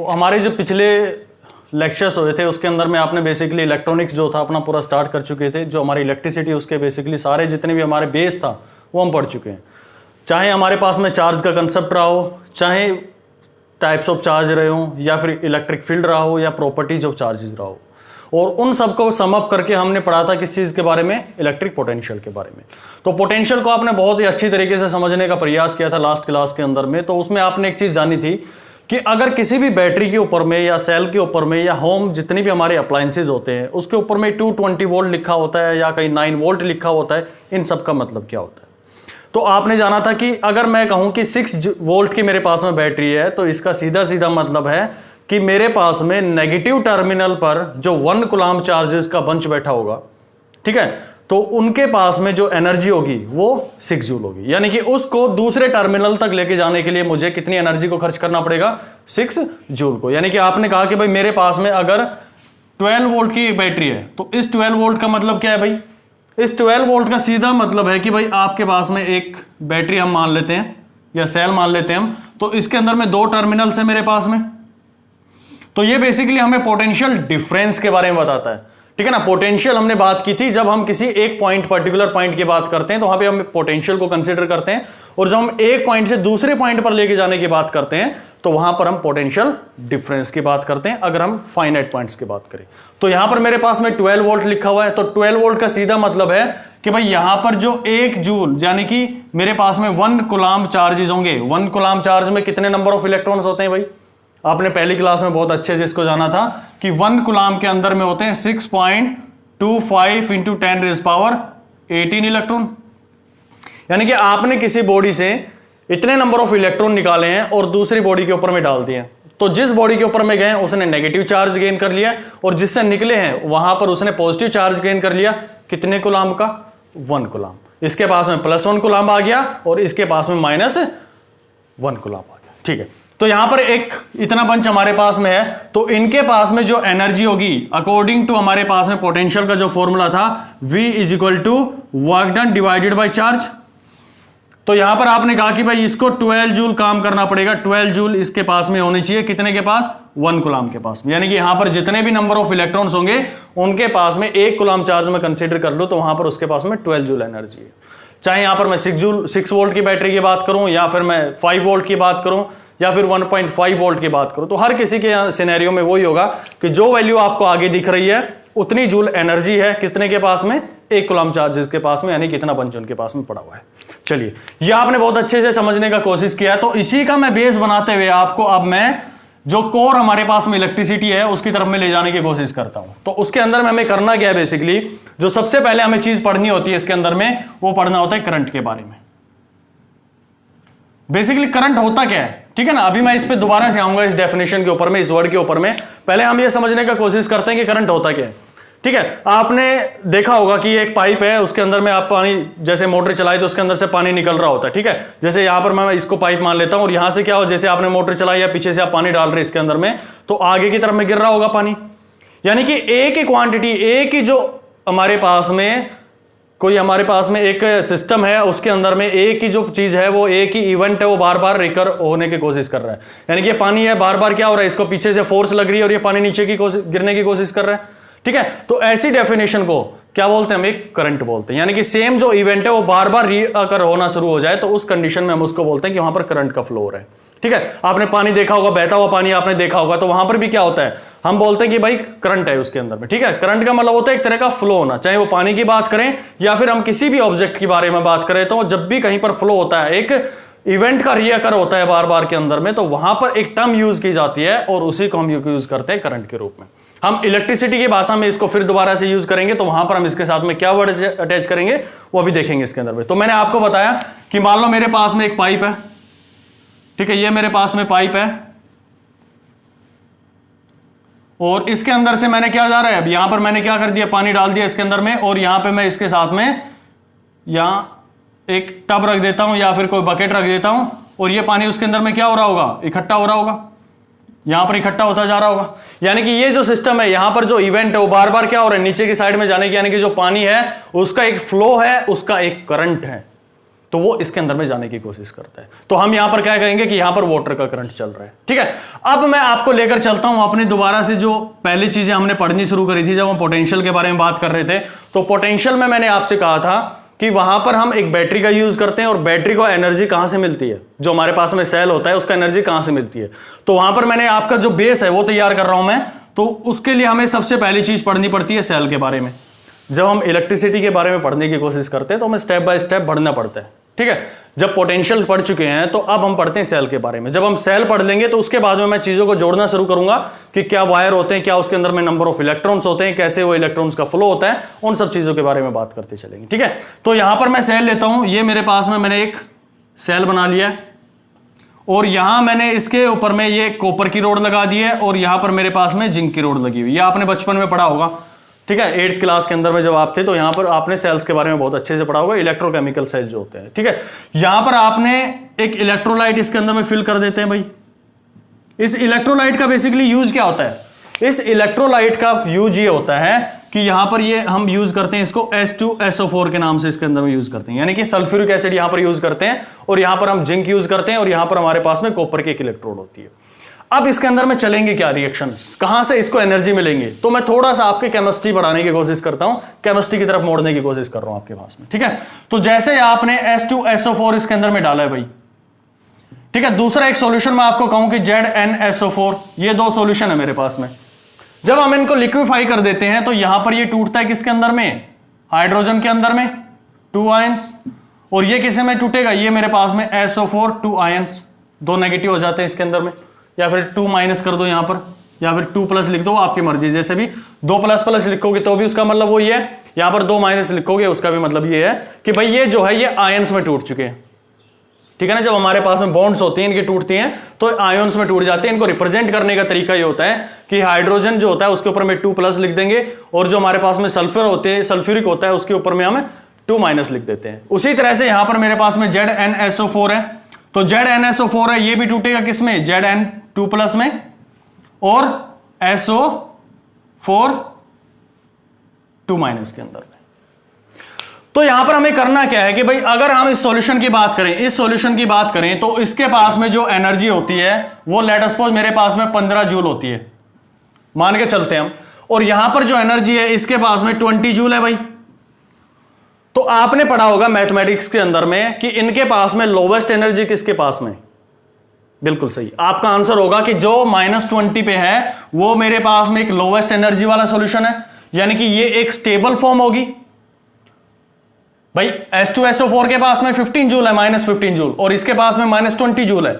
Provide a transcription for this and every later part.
हमारे जो पिछले लेक्चर्स हुए थे उसके अंदर में आपने बेसिकली इलेक्ट्रॉनिक्स जो था अपना पूरा स्टार्ट कर चुके थे। जो हमारी इलेक्ट्रिसिटी उसके बेसिकली सारे जितने भी हमारे बेस था वो हम पढ़ चुके हैं। चाहे हमारे पास में चार्ज का कंसेप्ट रहा हो, चाहे टाइप्स ऑफ चार्ज रहे हो, या फिर इलेक्ट्रिक फील्ड रहा हो, या प्रॉपर्टीज ऑफ चार्जेस रहा हो, और उन सबको सम अप करके हमने पढ़ा था किस चीज़ के बारे में, इलेक्ट्रिक पोटेंशियल के बारे में। तो पोटेंशियल को आपने बहुत ही अच्छी तरीके से समझने का प्रयास किया था लास्ट क्लास के अंदर में। तो उसमें आपने एक चीज़ जानी थी कि अगर किसी भी बैटरी के ऊपर में या सेल के ऊपर में या होम जितनी भी हमारे अप्लायंसेज होते हैं उसके ऊपर में 220 वोल्ट लिखा होता है या कहीं 9 वोल्ट लिखा होता है, इन सब का मतलब क्या होता है। तो आपने जाना था कि अगर मैं कहूं कि 6 वोल्ट की मेरे पास में बैटरी है तो इसका सीधा सीधा मतलब है कि मेरे पास में नेगेटिव टर्मिनल पर जो 1 कूलम्ब चार्जेस का बंच बैठा होगा, ठीक है, तो उनके पास में जो एनर्जी होगी वो 6 जूल होगी। यानी कि उसको दूसरे टर्मिनल तक लेके जाने के लिए मुझे कितनी एनर्जी को खर्च करना पड़ेगा, 6 जूल को। यानी कि आपने कहा कि भाई मेरे पास में अगर 12 वोल्ट की बैटरी है तो इस 12 वोल्ट का मतलब क्या है भाई, इस 12 वोल्ट का सीधा मतलब है कि भाई आपके पास में एक बैटरी हम मान लेते हैं या सेल मान लेते हैं हम, तो इसके अंदर में 2 टर्मिनल्स है मेरे पास में। तो ये बेसिकली हमें पोटेंशियल डिफरेंस के बारे में बताता है, ठीक है ना। पोटेंशियल हमने बात की थी जब हम किसी एक पॉइंट पर्टिकुलर पॉइंट की बात करते हैं तो वहां पे हम पोटेंशियल को कंसीडर करते हैं, और जब हम एक पॉइंट से दूसरे पॉइंट पर लेके जाने की बात करते हैं तो वहां पर हम पोटेंशियल डिफरेंस की बात करते हैं, अगर हम फाइनाइट पॉइंट्स की बात करें। तो यहां पर मेरे पास में 12 वोल्ट लिखा हुआ है, तो 12 वोल्ट का सीधा मतलब है कि भाई यहां पर जो 1 जूल यानी कि मेरे पास में 1 कूलम्ब चार्जेस होंगे। 1 कूलम्ब चार्ज में कितने नंबर ऑफ इलेक्ट्रॉन्स होते हैं भाई, आपने पहली क्लास में बहुत अच्छे से इसको जाना था कि 1 कूलम्ब के अंदर में होते हैं 6.25 इंटू 10⁻18 इलेक्ट्रॉन। यानी कि आपने किसी बॉडी से इतने नंबर ऑफ इलेक्ट्रॉन निकाले हैं और दूसरी बॉडी के ऊपर में डाल दिए हैं। तो जिस बॉडी के ऊपर में गए उसने नेगेटिव चार्ज गेन कर लिया, और जिससे निकले हैं वहां पर उसने पॉजिटिव चार्ज गेन कर लिया। कितने कूलम्ब का, 1 कूलम्ब। इसके पास में +1 कूलम्ब आ गया और इसके पास में -1 कूलम्ब आ गया, ठीक है। तो यहां पर एक इतना बंच हमारे पास में है, तो इनके पास में जो एनर्जी होगी अकॉर्डिंग टू हमारे पास में पोटेंशियल का जो फॉर्मूला था V = work done divided by charge. तो यहां पर आपने कहा कि भाई इसको 12 जूल काम करना पड़ेगा। 12 जूल इसके पास में होनी चाहिए, कितने के पास, 1 कूलम्ब के पास में। यानी कि यहां पर जितने भी नंबर ऑफ इलेक्ट्रॉन्स होंगे उनके पास में 1 कूलम्ब चार्ज में कंसीडर कर लो तो वहां पर उसके पास में 12 जूल एनर्जी है। चाहे यहां पर मैं 6 वोल्ट की बैटरी की बात करूं, या फिर मैं 5 वोल्ट की बात करूं, या फिर 1.5 वोल्ट की बात करूं, तो हर किसी के सिनेरियो में वही होगा कि जो वैल्यू आपको आगे दिख रही है उतनी जूल एनर्जी है कितने के पास में, 1 कूलम्ब चार्जेस के पास में, यानी कितना बंच उनके पास में पड़ा हुआ है। चलिए, ये आपने बहुत अच्छे से समझने का कोशिश किया है। तो इसी का मैं बेस बनाते हुए आपको अब मैं जो कोर हमारे पास में इलेक्ट्रिसिटी है उसकी तरफ में ले जाने की कोशिश करता हूं। तो उसके अंदर में हमें करना क्या है, बेसिकली जो सबसे पहले हमें चीज पढ़नी होती है इसके अंदर में, वो पढ़ना होता है करंट के बारे में। बेसिकली करंट होता क्या है, ठीक है ना। अभी मैं इस पे दोबारा से आऊंगा, इस डेफिनेशन के ऊपर में, इस वर्ड के ऊपर में। पहले हम ये समझने का कोशिश करते हैं कि करंट होता क्या है, ठीक है। आपने देखा होगा कि एक पाइप है, उसके अंदर में आप पानी, जैसे मोटर चलाई तो उसके अंदर से पानी निकल रहा होता है, ठीक है। जैसे यहां पर मैं इसको पाइप मान लेता हूं और यहां से क्या हो, जैसे आपने मोटर चलाई या पीछे से आप पानी डाल रहे इसके अंदर में, तो आगे की तरफ में गिर रहा होगा पानी। यानी कि एक ही क्वांटिटी, एक ही जो हमारे पास में कोई हमारे पास में एक सिस्टम है, उसके अंदर में एक ही जो चीज है, वो एक ही इवेंट है, वो बार बार रिकर होने की कोशिश कर रहा है। यानी कि पानी है, बार बार क्या हो रहा है, इसको पीछे से फोर्स लग रही है और ये पानी नीचे की गिरने की कोशिश कर रहा है, ठीक है। तो ऐसी डेफिनेशन को क्या बोलते हैं, हम एक करंट बोलते हैं। यानी कि सेम जो इवेंट है वो बार बार रिकर होना शुरू हो जाए तो उस कंडीशन में हम उसको बोलते हैं कि वहां पर करंट का फ्लो हो रहा है, ठीक है। आपने पानी देखा होगा, बहता हुआ पानी आपने देखा होगा, तो वहां पर भी क्या होता है, हम बोलते हैं कि भाई करंट है उसके अंदर में, ठीक है। करंट का मतलब होता है एक तरह का फ्लो होना, चाहे वो पानी की बात करें या फिर हम किसी भी ऑब्जेक्ट के बारे में बात करें। तो जब भी कहीं पर फ्लो होता है, एक इवेंट का रिकर होता है बार बार के अंदर में, तो वहां पर एक टर्म यूज की जाती है और उसी को हम यूज करते हैं करंट के रूप में। हम इलेक्ट्रिसिटी की भाषा में इसको फिर दोबारा से यूज करेंगे, तो वहां पर हम इसके साथ में क्या वर्ड अटैच करेंगे वो भी देखेंगे इसके अंदर में। तो मैंने आपको बताया कि मान लो मेरे पास में एक पाइप है, ठीक है, ये मेरे पास में पाइप है और इसके अंदर से मैंने क्या जा रहा है, अब यहां पर मैंने क्या कर दिया, पानी डाल दिया इसके अंदर में, और यहां पे मैं इसके साथ में यहां एक टब रख देता हूं या फिर कोई बकेट रख देता हूं, और ये पानी उसके अंदर में क्या हो रहा होगा, इकट्ठा हो रहा होगा, यहां पर इकट्ठा होता जा रहा होगा। यानी कि ये जो सिस्टम है, यहां पर जो इवेंट है वो बार बार क्या हो रहा है, नीचे की साइड में जाने की, यानी कि जो पानी है उसका एक फ्लो है, उसका एक करंट है। तो वो इसके अंदर में जाने की कोशिश करता है। तो हम यहां पर क्या कहेंगे कि यहां पर वाटर का करंट चल रहा है। ठीक है, अब मैं आपको लेकर चलता हूं अपने दोबारा से जो पहली चीजें हमने पढ़नी शुरू करी थी जब हम पोटेंशियल के बारे में बात कर रहे थे। तो पोटेंशियल में मैंने आपसे कहा था कि वहां पर हम एक बैटरी का यूज करते हैं और बैटरी को एनर्जी कहां से मिलती है, जो हमारे पास में सेल होता है उसका एनर्जी कहां से मिलती है। तो वहां पर मैंने आपका जो बेस है वो तैयार कर रहा हूं मैं। तो उसके लिए हमें सबसे पहली चीज पढ़नी पड़ती है सेल के बारे में। जब हम इलेक्ट्रिसिटी के बारे में पढ़ने की कोशिश करते हैं तो हमें स्टेप बाय स्टेप बढ़ना पड़ता है। ठीक है, जब पोटेंशियल पढ़ चुके हैं तो अब हम पढ़ते हैं सेल के बारे में। जब हम सेल पढ़ लेंगे तो उसके बाद में मैं चीजों को जोड़ना शुरू करूंगा कि क्या वायर होते हैं, क्या उसके अंदर में नंबर ऑफ इलेक्ट्रॉन्स होते हैं, कैसे वो इलेक्ट्रॉन्स का फ्लो होता है, उन सब चीजों के बारे में बात करते चलेंगे। ठीक है, तो यहां पर मैं सेल लेता हूं। ये मेरे पास में मैंने एक सेल बना लिया और यहां मैंने इसके ऊपर में ये कॉपर की रोड लगा दी है और यहां पर मेरे पास में जिंक की रोड लगी हुई है। आपने बचपन में पढ़ा होगा। ठीक है, 8th क्लास के अंदर में जब आप थे तो यहां पर आपने सेल्स के बारे में बहुत अच्छे से पढ़ा होगा, इलेक्ट्रोकेमिकल सेल्स जो होते हैं। ठीक है, यहां पर आपने एक इलेक्ट्रोलाइट इसके अंदर में फिल कर देते हैं भाई। इस इलेक्ट्रोलाइट का बेसिकली यूज क्या होता है? इस इलेक्ट्रोलाइट का यूज ये होता है कि यहां पर ये हम यूज करते हैं इसको H2SO4 के नाम से इसके अंदर में यूज करते हैं, यानी कि सल्फ्यूरिक एसिड यहां पर यूज करते हैं और यहां पर हम जिंक यूज करते हैं और यहां पर हमारे पास में कॉपर की एक इलेक्ट्रोड होती है। अब इसके अंदर में चलेंगे क्या रिएक्शंस, कहां से इसको एनर्जी मिलेंगे? तो मैं थोड़ा सा आपके केमिस्ट्री बढ़ाने की कोशिश करता हूं, केमिस्ट्री की तरफ मोड़ने की कोशिश कर रहा हूं आपके पास में। ठीक है, तो जैसे आपने H2SO4 इसके अंदर में डाला है भाई। ठीक है, दूसरा एक सॉल्यूशन मैं आपको कहूं कि ZnSO4, ये दो सॉल्यूशन है मेरे पास में। जब हम इनको लिक्विफाई कर देते हैं तो यहां पर ये टूटता है किसके अंदर में? हाइड्रोजन के अंदर में 2 आयंस। और ये किसे में टूटेगा? ये मेरे पास में SO4 2 आयंस, दो नेगेटिव हो जाते हैं इसके अंदर में, या फिर 2 माइनस कर दो यहां पर, या फिर 2 प्लस लिख दो, आपकी मर्जी। जैसे भी 2 प्लस प्लस लिखोगे तो भी उसका मतलब वही है, यहां पर 2 माइनस लिखोगे उसका भी मतलब ये है कि भाई ये जो है ये आयंस में टूट चुके हैं। ठीक है ना, जब हमारे पास में बॉन्ड्स होती हैं इनकी टूटती हैं तो आयंस में टूट जाते हैं। इनको रिप्रेजेंट करने का तरीका ये होता है कि हाइड्रोजन जो होता है उसके ऊपर में 2 प्लस लिख देंगे और जो हमारे पास में सल्फर होते हैं, सल्फ्यूरिक होता है, उसके ऊपर में हम 2 माइनस लिख देते हैं। उसी तरह से यहां पर मेरे पास में ZnSO4 है, तो ZnSO4 है, ये भी टूटेगा किसमें? Zn2 प्लस में और SO4 2 माइनस के अंदर में। तो यहां पर हमें करना क्या है कि भाई अगर हम इस सॉल्यूशन की बात करें, इस सॉल्यूशन की बात करें तो इसके पास में जो एनर्जी होती है वो लेट अस सपोज मेरे पास में 15 जूल होती है, मान के चलते हैं हम। और यहां पर जो एनर्जी है इसके पास में 20 जूल है भाई। तो आपने पढ़ा होगा मैथमेटिक्स के अंदर में कि इनके पास में लोवेस्ट एनर्जी किसके पास में? बिल्कुल सही, आपका आंसर होगा कि जो -20 पे है वो मेरे पास में एक लोवेस्ट एनर्जी वाला सॉल्यूशन है, यानी कि ये एक स्टेबल फॉर्म होगी भाई। H2SO4 के पास में 15 जूल है, -15 जूल, और इसके पास में -20 जूल है।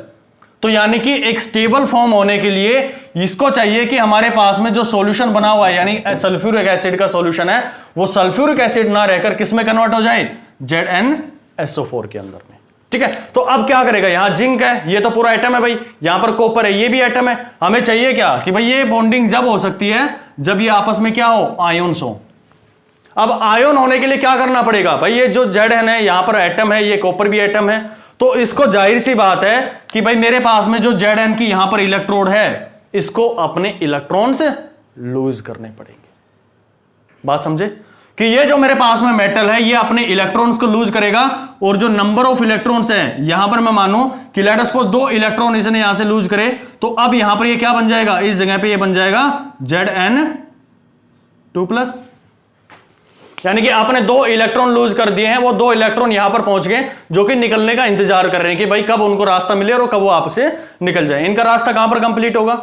तो यानी कि एक स्टेबल फॉर्म होने के लिए इसको चाहिए कि हमारे पास में जो सॉल्यूशन बना हुआ है, यानी सल्फ्यूरिक एसिड का सॉल्यूशन है, वो सल्फ्यूरिक एसिड ना रहकर किस में कन्वर्ट हो जाए? ZnSO4 के अंदर में। ठीक है, तो अब क्या करेगा? यहां जिंक है, ये तो पूरा एटम है भाई, यहां पर कॉपर है, ये भी एटम है। हमें चाहिए क्या कि भाई ये बॉन्डिंग जब हो सकती है जब ये आपस में क्या हो? आयोन्स हो। अब आयोन होने के लिए क्या करना पड़ेगा भाई? ये जो Zn है यहां पर एटम है, ये कॉपर भी एटम है, तो इसको जाहिर सी बात है कि भाई मेरे पास में जो Zn की यहां पर इलेक्ट्रोड है इसको अपने इलेक्ट्रॉन से लूज करने पड़ेंगे। बात समझे कि ये जो मेरे पास में मेटल है ये अपने इलेक्ट्रॉन्स को लूज करेगा, और जो नंबर ऑफ इलेक्ट्रॉन्स हैं यहां पर मैं मानूं कि लेट अस सपोज 2 इलेक्ट्रॉन इसने यहां से लूज करे, तो अब यहां पर ये क्या बन जाएगा? इस जगह पे ये बन जाएगा Zn2+, यानी कि आपने 2 इलेक्ट्रॉन लूज कर दिए हैं, वो 2 इलेक्ट्रॉन यहां पर पहुंच गए जो कि निकलने का इंतजार कर रहे हैं कि भाई कब उनको रास्ता मिले और कब वो आपसे निकल जाए। इनका रास्ता कहां पर कंप्लीट होगा?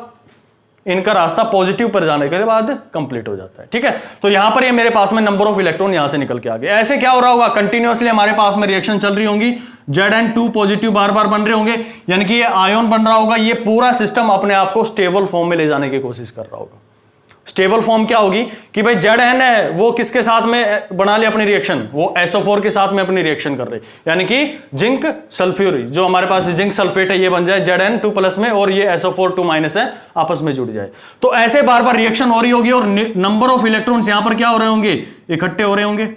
इनका रास्ता पॉजिटिव पर जाने के बाद कंप्लीट हो जाता है। ठीक है, तो यहां पर ये मेरे पास में नंबर ऑफ इलेक्ट्रॉन यहां से निकल के आ गए। ऐसे क्या हो रहा होगा? कंटिन्यूअसली हमारे पास में रिएक्शन चल रही होंगी, Zn2 पॉजिटिव बार बार बन रहे होंगे, यानी कि ये आयन बन रहा होगा। ये पूरा सिस्टम अपने आप को स्टेबल फॉर्म में ले जाने की कोशिश कर रहा होगा। स्टेबल फॉर्म क्या होगी कि भाई Zn है वो किसके साथ में बना ले अपनी रिएक्शन? वो SO4 के साथ में अपनी रिएक्शन कर रहे, यानी कि जिंक सल्फ्यूरिक, जो हमारे पास जिंक सल्फेट है ये बन जाए Zn2+ में, और ये SO4 2- है, आपस में जुड़ जाए। तो ऐसे बार बार रिएक्शन हो रही होगी और नंबर ऑफ इलेक्ट्रॉन्स यहां पर क्या हो रहे होंगे? इकट्ठे हो रहे होंगे।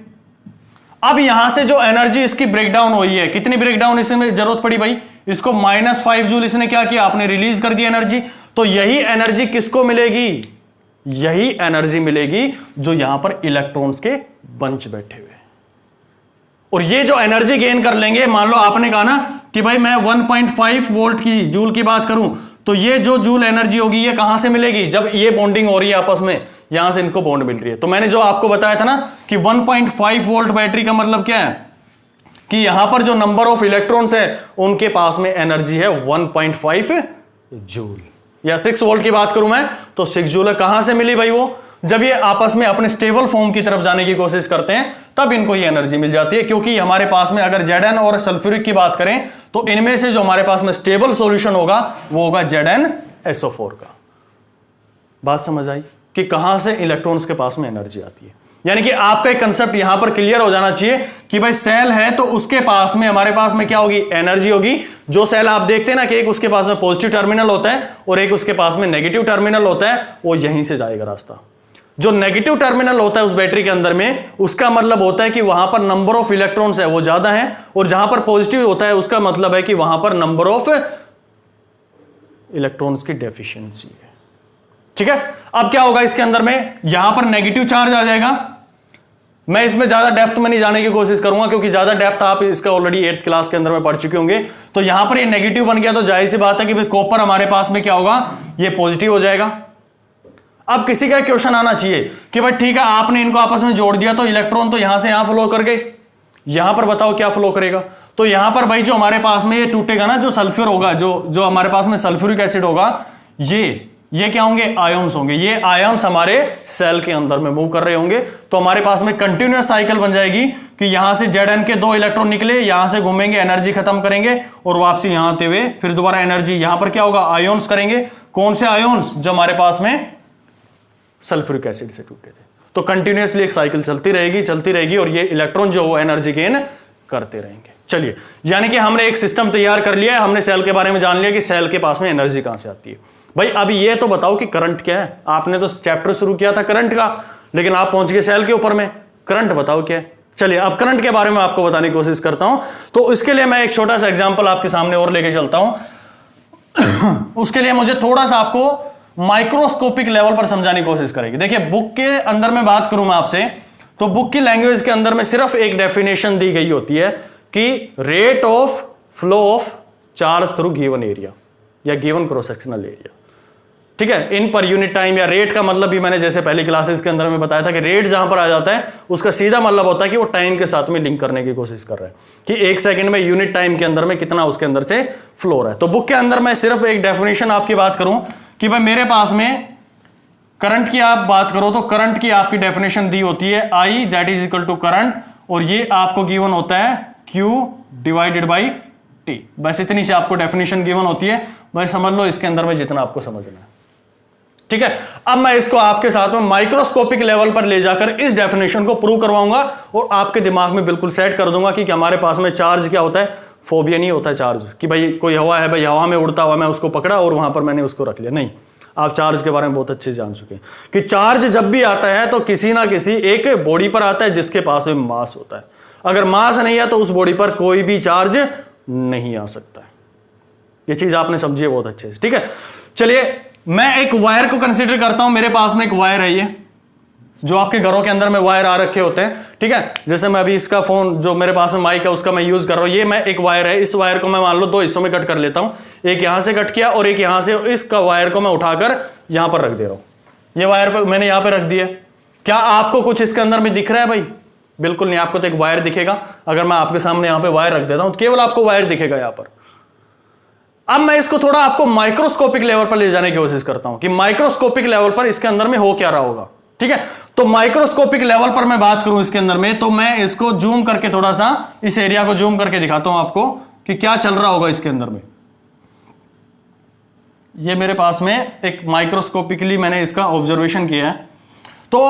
अब यहां से जो एनर्जी इसकी ब्रेकडाउन हुई है, कितनी ब्रेकडाउन इसमें जरूरत पड़ी भाई? इसको -5 जूल इसने क्या किया? आपने रिलीज कर दी एनर्जी। तो यही एनर्जी किसको मिलेगी? यही एनर्जी मिलेगी जो यहां पर इलेक्ट्रॉन्स के बंच बैठे हुए। और ये जो एनर्जी गेन कर लेंगे, मान लो आपने कहा ना कि भाई मैं 1.5 वोल्ट की जूल की बात करूं, तो ये जो जूल एनर्जी होगी ये कहां से मिलेगी, जब ये बॉन्डिंग हो रही है आपस में, यहां से इनको बॉन्ड मिल रही है। तो मैंने जो आपको बताया था ना कि 1.5 वोल्ट बैटरी का मतलब क्या है कि यहां पर जो नंबर ऑफ इलेक्ट्रॉन्स है उनके पास में एनर्जी है 1.5 जूल। या 6 वोल्ट की बात करूं मैं तो 6 जूल कहां से मिली भाई, वो जब ये आपस में अपने स्टेबल फॉर्म की तरफ जाने की कोशिश करते हैं तब इनको ये एनर्जी मिल जाती है। क्योंकि हमारे पास में अगर Zn और सल्फ्यूरिक की बात करें तो इनमें से जो हमारे पास में स्टेबल सॉल्यूशन होगा वो होगा ZnSO4 का। बात समझ आई कि कहां से इलेक्ट्रॉन्स के पास में एनर्जी आती है। यानी कि आपका एक कंसेप्ट यहां पर क्लियर हो जाना चाहिए कि भाई सेल है तो उसके पास में हमारे पास में क्या होगी, एनर्जी होगी। जो सेल आप देखते हैं ना कि एक उसके पास में पॉजिटिव टर्मिनल होता है और एक उसके पास में नेगेटिव टर्मिनल होता है, वो यहीं से जाएगा रास्ता। जो नेगेटिव टर्मिनल होता है उस बैटरी के अंदर में, उसका मतलब होता है कि वहां पर नंबर ऑफ इलेक्ट्रॉन्स है वो ज्यादा है, और जहां पर पॉजिटिव होता है उसका मतलब है कि वहां पर नंबर ऑफ इलेक्ट्रॉन्स की डेफिशिएंसी है। ठीक है, अब क्या होगा इसके अंदर में, यहां पर नेगेटिव चार्ज आ जाएगा। मैं इसमें ज्यादा डेप्थ में नहीं जाने की कोशिश करूंगा क्योंकि ज्यादा डेप्थ आप इसका ऑलरेडी 8th क्लास के अंदर में पढ़ चुके होंगे। तो यहां पर ये नेगेटिव बन गया तो जाहिर सी बात है कि भाई कॉपर हमारे पास में क्या होगा, ये पॉजिटिव हो जाएगा। अब किसी का क्वेश्चन आना चाहिए कि भाई ठीक है आपने इनको आपस में जोड़ दिया तो इलेक्ट्रॉन तो यहां से यहां फ्लो कर गए, यहां पर बताओ क्या फ्लो करेगा। तो यहां पर भाई जो हमारे पास में ये टूटेगा ना, जो सल्फ्यूर होगा, जो हमारे पास में सल्फ्यूरिक एसिड होगा, ये क्या होंगे, आयंस होंगे। ये आयंस हमारे सेल के अंदर में मूव कर रहे होंगे। तो हमारे पास में कंटिन्यूअस साइकिल बन जाएगी कि यहां से Zn के 2 इलेक्ट्रॉन निकले, यहां से घूमेंगे, एनर्जी खत्म करेंगे और वापसी यहां आते हुए फिर दोबारा एनर्जी यहां पर क्या होगा, आयंस करेंगे। कौन से आयंस, जो हमारे पास में सल्फ्यूरिक एसिड से टूटे थे। तो कंटिन्यूअसली एक साइकिल चलती रहेगी और ये इलेक्ट्रॉन जो वो एनर्जी गेन करते रहेंगे। चलिए, यानी कि हमने एक सिस्टम तैयार कर लिया है, हमने सेल के बारे में जान लिया कि सेल के पास में एनर्जी कहां से आती है। भाई अभी ये तो बताओ कि करंट क्या है। आपने तो चैप्टर शुरू किया था करंट का, लेकिन आप पहुंच गए सेल के ऊपर में, करंट बताओ क्या है। चलिए अब करंट के बारे में आपको बताने की कोशिश करता हूं। तो इसके लिए मैं एक छोटा सा एग्जांपल आपके सामने और लेके चलता हूं। उसके लिए मुझे थोड़ा सा आपको माइक्रोस्कोपिक लेवल पर समझाने की कोशिश करेगी। देखिए बुक के अंदर में बात करूं मैं आपसे, तो बुक की लैंग्वेज के अंदर में सिर्फ एक डेफिनेशन दी गई होती है कि rate of flow of charge through given area या गिवन क्रॉस सेक्शनल एरिया। ठीक है, इन पर यूनिट टाइम, या रेट का मतलब भी मैंने जैसे पहली क्लासेस के अंदर में बताया था कि रेट जहां पर आ जाता है उसका सीधा मतलब होता है कि वो टाइम के साथ में लिंक करने की कोशिश कर रहा है कि 1 सेकंड में यूनिट टाइम के अंदर में कितना उसके अंदर से फ्लो रहा है। तो बुक के अंदर मैं सिर्फ एक डेफिनेशन आपकी बात करूं कि भाई मेरे पास में करंट की आप बात करो तो करंट की आपकी डेफिनेशन दी होती है I that is equal to current, और ये आपको गिवन होता है Q डिवाइडेड बाई T। बस इतनी से आपको डेफिनेशन गिवन होती है, भाई समझ लो इसके अंदर में जितना आपको समझना है। ठीक है, अब मैं इसको आपके साथ में माइक्रोस्कोपिक लेवल पर ले जाकर इस डेफिनेशन को प्रूव करवाऊंगा और आपके दिमाग में बिल्कुल सेट कर दूंगा कि हमारे पास में चार्ज क्या होता है, फोबिया नहीं होता है चार्ज कि भाई कोई हवा है, भाई हवा में उड़ता हुआ मैं उसको पकड़ा और वहां पर मैंने उसको रख लिया। नहीं, आप चार्ज के बारे में बहुत अच्छे से जान चुके हैं कि चार्ज जब भी आता है तो किसी ना किसी एक बॉडी पर आता है जिसके पास में मास होता है। अगर मास नहीं है तो उस बॉडी पर कोई भी चार्ज नहीं आ सकता है। ये चीज आपने समझी है बहुत अच्छे से। ठीक है, चलिए मैं एक वायर को कंसीडर करता हूं। मेरे पास में एक वायर है, ये जो आपके घरों के अंदर में वायर आ रखे होते हैं। ठीक है, जैसे मैं अभी इसका फोन जो मेरे पास में माइक है उसका मैं यूज कर रहा हूं, ये मैं एक वायर है, इस वायर को मैं मान लो 2 हिस्सों में कट कर लेता हूं, एक यहां से कट किया और एक यहां से। इसका वायर को मैं उठाकर यहां पर रख दे रहा हूं। ये वायर पर मैंने यहां पर रख दिया। क्या आपको कुछ इसके अंदर में दिख रहा है भाई? बिल्कुल नहीं, आपको तो एक वायर दिखेगा। अगर मैं आपके सामने यहां पर वायर रख देता हूं तो केवल आपको वायर दिखेगा यहां पर। अब मैं इसको थोड़ा आपको माइक्रोस्कोपिक लेवल पर ले जाने की कोशिश करता हूं कि माइक्रोस्कोपिक लेवल पर इसके अंदर में हो क्या रहा होगा। ठीक है, तो माइक्रोस्कोपिक लेवल पर मैं बात करूं इसके अंदर में, तो मैं इसको जूम करके थोड़ा सा इस एरिया को जूम करके दिखाता हूं आपको कि क्या चल रहा होगा इसके अंदर में। ये मेरे पास में एक माइक्रोस्कोपिकली मैंने इसका ऑब्जर्वेशन किया है। तो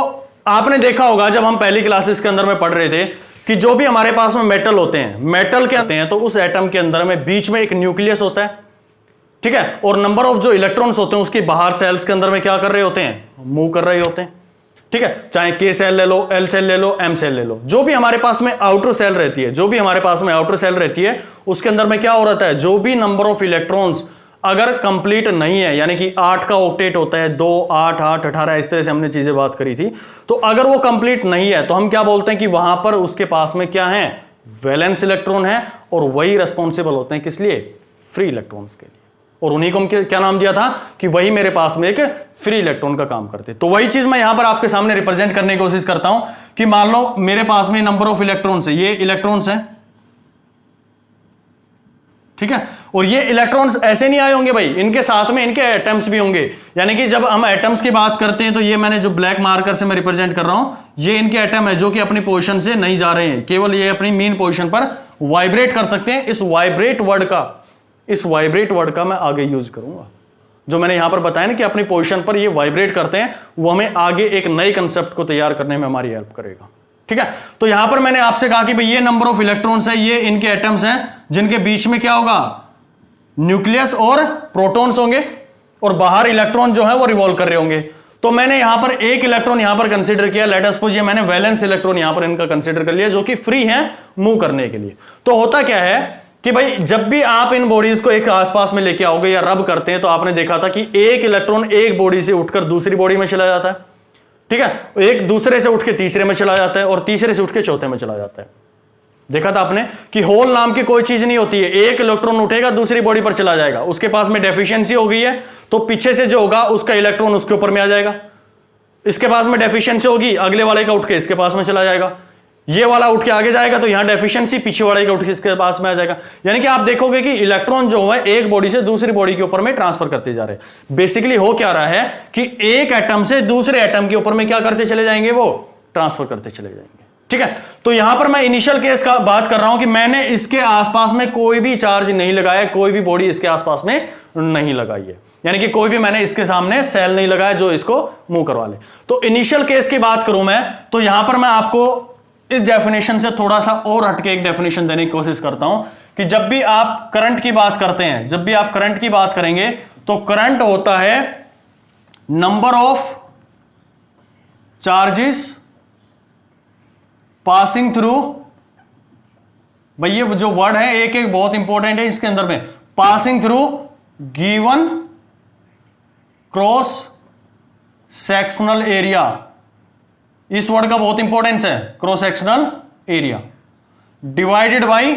आपने देखा होगा जब हम पहली क्लासेस के अंदर में पढ़ रहे थे कि जो भी हमारे पास में मेटल होते हैं, मेटल के आते हैं तो उस एटम के अंदर में बीच में एक न्यूक्लियस होता है। ठीक है, और नंबर ऑफ जो इलेक्ट्रॉन्स होते हैं उसके बाहर सेल्स के अंदर में क्या कर रहे होते हैं, मूव कर रहे होते हैं। ठीक है, चाहे K सेल ले लो, L सेल ले लो, M सेल ले लो, जो भी हमारे पास में आउटर सेल रहती है, जो भी हमारे पास में आउटर सेल रहती है उसके अंदर में क्या हो रहा है, जो भी नंबर ऑफ इलेक्ट्रॉन्स अगर कंप्लीट नहीं है, यानी कि 8 का ऑक्टेट होता है, 2, 8, 8, 18, इस तरह से हमने चीजें बात करी थी। तो अगर वो कंप्लीट नहीं है तो हम क्या बोलते हैं कि वहां पर उसके पास में क्या है, वैलेंस इलेक्ट्रॉन है, और वही रेस्पॉन्सिबल होते हैं किस लिए? फ्री इलेक्ट्रॉन्स के लिए। और उन्हीं को हम क्या नाम दिया था कि वही मेरे पास में एक फ्री इलेक्ट्रॉन का काम करते। तो वही चीज मैं यहां पर आपके सामने रिप्रेजेंट करने की कोशिश करता हूं कि मान लो मेरे पास में नंबर ऑफ इलेक्ट्रॉन्स है, ये इलेक्ट्रॉन्स है, ठीक है, और ये इलेक्ट्रॉन्स ऐसे नहीं आए होंगे भाई, इनके साथ में इनके एटम्स भी होंगे। यानी कि जब हम एटम्स की बात करते हैं तो ये मैंने जो ब्लैक मार्कर से मैं रिप्रेजेंट कर रहा हूं, ये इनके एटम है जो कि अपनी पोजीशन से नहीं जा रहे हैं, केवल ये अपनी मेन पोजीशन पर वाइब्रेट कर सकते हैं। इस वाइब्रेट वर्ड का मैं आगे यूज करूंगा। जो मैंने यहां पर बताया ना कि अपनी पोजीशन पर ये वाइब्रेट करते हैं, वो हमें आगे एक नए कंसेप्ट को तैयार करने में हमारी हेल्प करेगा, ठीक है। तो यहां पर मैंने आपसे कहा कि भाई ये नंबर ऑफ इलेक्ट्रॉन्स है, ये इनके एटम्स हैं, जिनके बीच में क्या होगा? न्यूक्लियस और प्रोटॉन्स होंगे, और बाहर इलेक्ट्रॉन जो है वो रिवॉल्व कर रहे होंगे। तो मैंने यहां पर एक इलेक्ट्रॉन यहां पर कंसीडर किया, लेट अस सपोज ये मैंने वैलेंस इलेक्ट्रॉन यहां पर इनका कंसीडर कर लिया, जो कि फ्री है मूव करने के लिए। तो होता क्या है कि भाई जब भी आप इन बॉडीज को एक आसपास में लेके आओगे या रब करते हैं, तो आपने देखा था कि एक इलेक्ट्रॉन एक बॉडी से उठकर दूसरी बॉडी में चला जाता है, ठीक है, एक दूसरे से उठ के तीसरे में चला जाता है, और तीसरे से उठ के चौथे में चला जाता है। देखा था आपने कि होल नाम की कोई चीज नहीं होती है, एक इलेक्ट्रॉन उठेगा दूसरी बॉडी पर चला जाएगा, उसके पास में डेफिशिएंसी हो गई है तो पीछे से जो होगा उसका इलेक्ट्रॉन उसके ऊपर में आ जाएगा, इसके पास में डेफिशिएंसी होगी, अगले वाले का उठ के इसके पास में चला जाएगा, ये वाला उठ के आगे जाएगा तो यहां डेफिशिएंसी, पीछे वाले का उठ के इसके पास में आ जाएगा। यानी कि आप देखोगे कि इलेक्ट्रॉन जो है एक बॉडी से दूसरी बॉडी के ऊपर में ट्रांसफर करते जा रहे हैं। बेसिकली हो क्या रहा है कि एक एटम से दूसरे एटम के ऊपर में क्या करते चले जाएंगे? वो ट्रांसफर करते चले जाएंगे, ठीक है। तो यहां पर मैं इनिशियल केस का बात कर रहा हूं कि मैंने इसके आसपास में कोई भी चार्ज नहीं लगाया, कोई भी बॉडी इसके आसपास में नहीं लगाई है, यानी कि कोई भी मैंने इसके सामने सेल नहीं लगाया जो इसको मूव करवा ले। तो इनिशियल केस की बात करूं मैं, तो यहां पर मैं आपको इस डेफिनेशन से थोड़ा सा और हटके एक डेफिनेशन देने की कोशिश करता हूं कि जब भी आप करंट की बात करते हैं, जब भी आप करंट की बात करेंगे तो करंट होता है number of charges passing through, भाई ये जो वर्ड है एक एक बहुत इंपॉर्टेंट है इसके अंदर में, passing through given cross sectional area. इस वर्ड का बहुत इंपॉर्टेंस है, cross sectional area divided by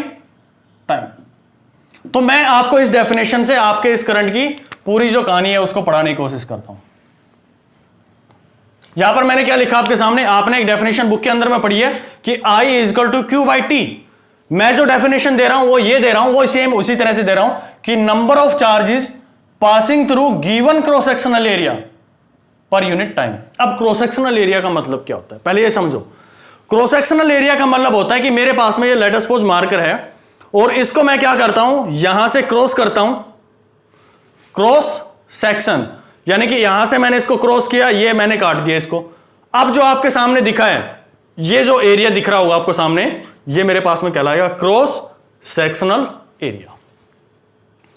time. तो मैं आपको इस डेफिनेशन से आपके इस करंट की पूरी जो कहानी है उसको पढ़ाने की कोशिश करता हूं। यहां पर मैंने क्या लिखा आपके सामने, आपने एक डेफिनेशन बुक के अंदर में पढ़ी है कि I equal to Q by T। मैं जो डेफिनेशन दे रहा हूं वो ये दे रहा हूं, वो सेम उसी तरह से दे रहा हूं कि number of charges passing through given cross sectional area per unit time. अब क्रॉस सेक्शनल एरिया का मतलब क्या होता है, पहले ये समझो। क्रॉस सेक्शनल एरिया का मतलब होता है कि मेरे पास में ये लेट अस सपोज मार्कर है, और इसको मैं क्या करता हूं, यहां से क्रॉस करता हूं, क्रॉस सेक्शन, यानी कि यहां से मैंने इसको क्रॉस किया, ये मैंने काट दिया इसको। अब जो आपके सामने दिखा है, ये जो एरिया दिख रहा होगा आपको सामने, ये मेरे पास में कहलाएगा क्रॉस सेक्शनल एरिया।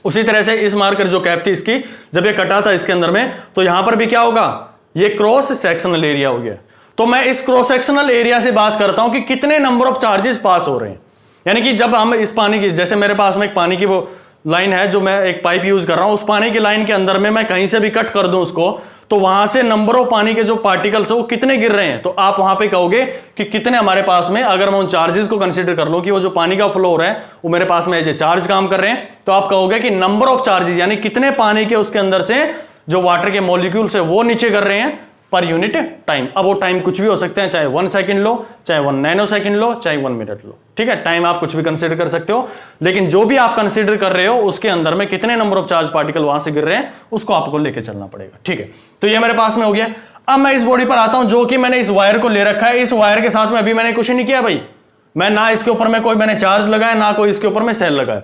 उसी तरह से इस मार्कर जो कैप थी इसकी, जब ये कटा था इसके अंदर में, तो यहां पर भी क्या होगा, ये क्रॉस सेक्शनल एरिया हो गया। तो मैं इस क्रॉस सेक्शनल एरिया से बात करता हूं कि कितने नंबर ऑफ चार्जेस पास हो रहे हैं। यानी कि जब हम इस पानी की, जैसे मेरे पास में एक पानी की वो लाइन है जो मैं एक पाइप यूज कर रहा हूं, उस पानी की लाइन के अंदर में मैं कहीं से भी कट कर दूं उसको, तो वहां से नंबर ऑफ पानी के जो पार्टिकल्स है वो कितने गिर रहे हैं, तो आप वहां पे कहोगे कि कितने हमारे पास में, अगर मैं उन चार्जेस को कंसीडर कर लूं कि वो जो पानी का फ्लो हो रहा है वो मेरे पास में एज ए चार्ज काम कर रहे हैं, तो आप कहोगे कि नंबर ऑफ चार्जेस, यानी कितने पानी के उसके अंदर से जो वाटर के मॉलिक्यूल्स है वो नीचे कर रहे हैं पर यूनिट टाइम। अब वो टाइम कुछ भी हो सकते हैं, चाहे 1 सेकंड लो, चाहे 1 नैनो सेकंड लो, चाहे 1 मिनट लो, ठीक है, टाइम आप कुछ भी कंसीडर कर सकते हो, लेकिन जो भी आप कंसीडर कर रहे हो उसके अंदर में कितने नंबर ऑफ चार्ज पार्टिकल वहां से गिर रहे हैं उसको आपको लेके चलना पड़ेगा, ठीक है। तो ये मेरे पास में हो गया। अब मैं इस बॉडी पर आता हूं जो कि मैंने इस वायर को ले रखा है, इस वायर के साथ में अभी मैंने कुछ नहीं किया भाई, मैं ना इसके ऊपर में कोई मैंने चार्ज लगाया, ना कोई इसके ऊपर में सेल लगाया।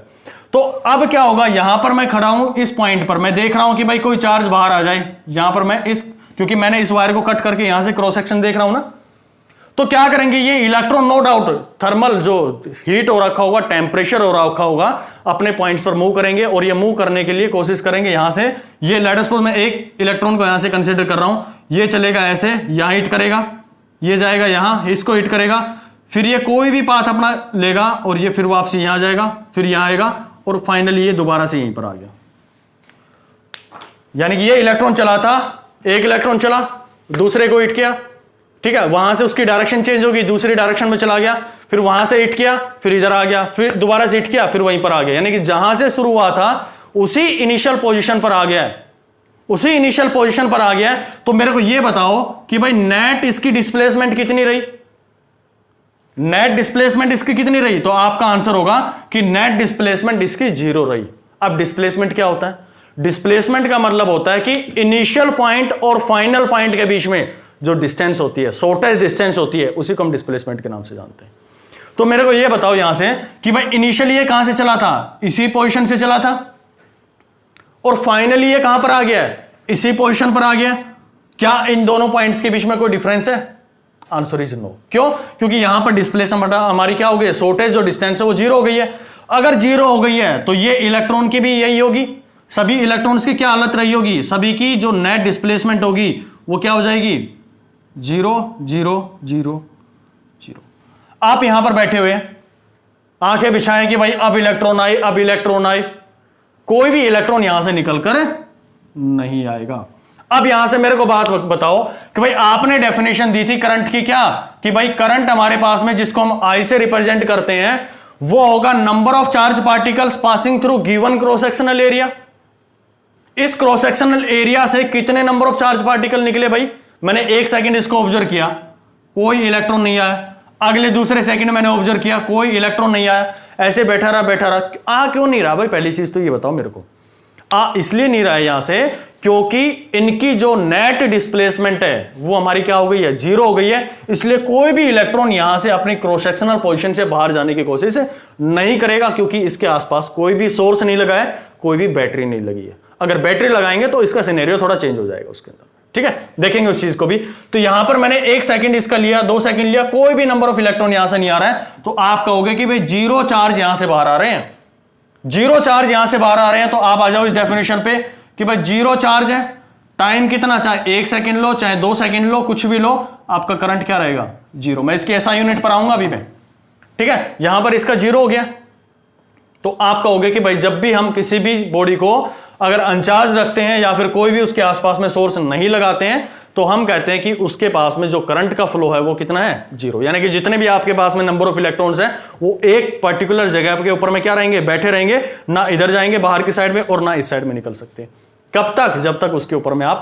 तो अब क्या होगा, यहां पर मैं खड़ा हूं, इस पॉइंट पर मैं देख रहा हूं कि भाई कोई चार्ज बाहर आ जाए, यहां पर मैं इस, क्योंकि मैंने इस वायर को कट करके यहां से क्रॉस सेक्शन देख रहा हूं ना, तो क्या करेंगे, ये इलेक्ट्रॉन नो डाउट थर्मल जो हीट हो रखा होगा, टेम्परेचर हो रखा होगा, अपने पॉइंट्स पर मूव करेंगे, और ये मूव करने के लिए कोशिश करेंगे यहां से, ये लेट अस सपोज मैं एक इलेक्ट्रॉन को यहां से कंसीडर कर रहा हूं, ये चलेगा ऐसे, यहां हिट करेगा, ये जाएगा यहां, इसको हिट करेगा, फिर ये कोई भी पाथ अपना लेगा, और ये फिर वापसी यहां जाएगा, फिर यहां आएगा, और फाइनली ये दोबारा से यहीं पर आ गया। यानी कि ये इलेक्ट्रॉन चला था, एक इलेक्ट्रॉन चला, दूसरे को हिट किया, ठीक है, वहां से उसकी डायरेक्शन चेंज होगी, दूसरी डायरेक्शन में चला गया, फिर वहां से हिट किया, फिर इधर आ गया, फिर दोबारा से हिट किया, फिर वहीं पर आ गया, यानी कि जहां से शुरू हुआ था उसी इनिशियल पोजीशन पर आ गया है, उसी इनिशियल पोजीशन पर आ गया है। तो मेरे को यह बताओ कि भाई नेट इसकी डिस्प्लेसमेंट कितनी रही, नेट डिस्प्लेसमेंट इसकी कितनी रही? तो आपका आंसर होगा कि नेट डिस्प्लेसमेंट इसकी 0 रही। अब डिस्प्लेसमेंट क्या होता है? डिस्प्लेसमेंट का मतलब होता है कि इनिशियल पॉइंट और फाइनल पॉइंट के बीच में जो डिस्टेंस होती है, शॉर्टेस्ट डिस्टेंस होती है, उसी को हम डिस्प्लेसमेंट के नाम से जानते हैं। तो मेरे को यह बताओ यहां से कि भाई इनिशियली ये कहां से चला था? इसी पोजीशन से चला था, और फाइनली ये कहां पर आ गया है? इसी पोजीशन पर आ गया। क्या इन दोनों पॉइंट्स के बीच में कोई डिफरेंस है? Answer is no. क्यों? क्योंकि यहां पर डिस्प्लेसमेंट हमारी क्या हो गई? शॉर्टेज जो डिस्टेंस है वो 0 हो गई है। अगर 0 हो गई है तो ये इलेक्ट्रॉन की भी यही होगी, सभी इलेक्ट्रॉन्स की क्या हालत रही होगी? सभी की जो नेट डिस्प्लेसमेंट होगी वो क्या हो जाएगी? 0 0 0 0। आप यहां पर बैठे हुए हैं, आंखें बिछाएं कि भाई अब इलेक्ट्रॉन आए, अब इलेक्ट्रॉन आए, कोई भी इलेक्ट्रॉन यहां से निकलकर नहीं आएगा। अब यहां से मेरे को बात बताओ कि भाई आपने डेफिनेशन दी थी करंट की, क्या कि भाई करंट हमारे पास में जिसको हम आई से रिप्रेजेंट करते हैं वो होगा number of charge particles passing through given cross sectional area. इस क्रॉस सेक्शनल एरिया से कितने नंबर ऑफ चार्ज पार्टिकल निकले भाई? मैंने 1 सेकंड इसको ऑब्जर्व किया, कोई इलेक्ट्रॉन नहीं आया। अगले दूसरे सेकंड मैंने ऑब्जर्व किया, कोई इलेक्ट्रॉन नहीं आया। ऐसे बैठा रहा। क्यों नहीं रहा भाई? पहली चीज तो ये बताओ मेरे को। इसलिए नहीं रहा है यहां से क्योंकि इनकी जो नेट डिस्प्लेसमेंट है वो हमारी क्या हो गई है? 0 हो गई है। इसलिए कोई भी इलेक्ट्रॉन यहां से अपनी क्रॉस सेक्शनल पोजीशन से बाहर जाने की कोशिश नहीं करेगा, क्योंकि इसके आसपास कोई भी सोर्स नहीं लगा है, कोई भी बैटरी नहीं लगी है। अगर बैटरी लगाएंगे तो इसका सिनेरियो थोड़ा चेंज हो जाएगा उसके अंदर, ठीक है, देखेंगे उस चीज को भी। तो यहां पर मैंने 1 सेकंड इसका लिया, 2 सेकंड लिया, कोई भी नंबर ऑफ इलेक्ट्रॉन यहां से नहीं आ रहा है, तो आप कहोगे कि भाई 0 चार्ज यहां से बाहर आ रहे हैं, 0 चार्ज यहां से बाहर आ रहे हैं। तो आप आ जाओ इस डेफिनेशन पे कि भाई 0 चार्ज है, टाइम कितना, चाहे 1 सेकंड लो, चाहे 2 सेकंड लो, कुछ भी लो, आपका करंट क्या रहेगा? 0। मैं इसके एसआई यूनिट पर आऊंगा अभी मैं, ठीक है। यहां पर इसका 0 हो गया, तो आप कहोगे कि भाई जब भी हम किसी भी बॉडी को अगर अनचार्ज रखते हैं या फिर कोई भी उसके आसपास में सोर्स नहीं लगाते हैं, तो हम कहते हैं कि उसके पास में जो करंट का फ्लो है वो कितना है? 0। यानी कि जितने भी आपके पास में नंबर ऑफ इलेक्ट्रॉन्स हैं वो एक पर्टिकुलर जगह के ऊपर में क्या रहेंगे? बैठे रहेंगे, ना इधर जाएंगे बाहर की साइड में और ना इस साइड में निकल सकते। कब तक? जब तक उसके ऊपर में आप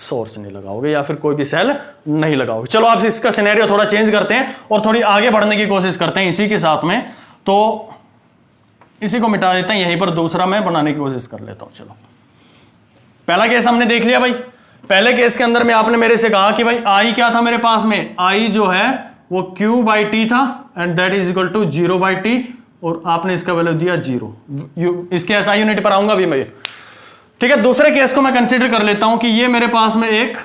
सोर्स नहीं लगाओगे या फिर कोई भी सेल नहीं लगाओगे। चलो आप इसका सिनेरियो थोड़ा चेंज करते हैं और थोड़ी आगे बढ़ने की कोशिश करते हैं इसी के साथ में। तो इसी को मिटा देते हैं, यहीं पर दूसरा मैं बनाने की कोशिश कर लेता हूं। चलो, पहला केस हमने देख लिया भाई। पहले केस के अंदर में आपने मेरे से कहा कि भाई आई क्या था मेरे पास में? आई जो है वो Q/T था and that is equal to 0/T, और आपने इसका वैल्यू दिया 0। इसके एसआई यूनिट पर आऊंगा अभी मैं, ठीक है। दूसरे केस को मैं कंसीडर कर लेता हूं कि ये मेरे पास में एक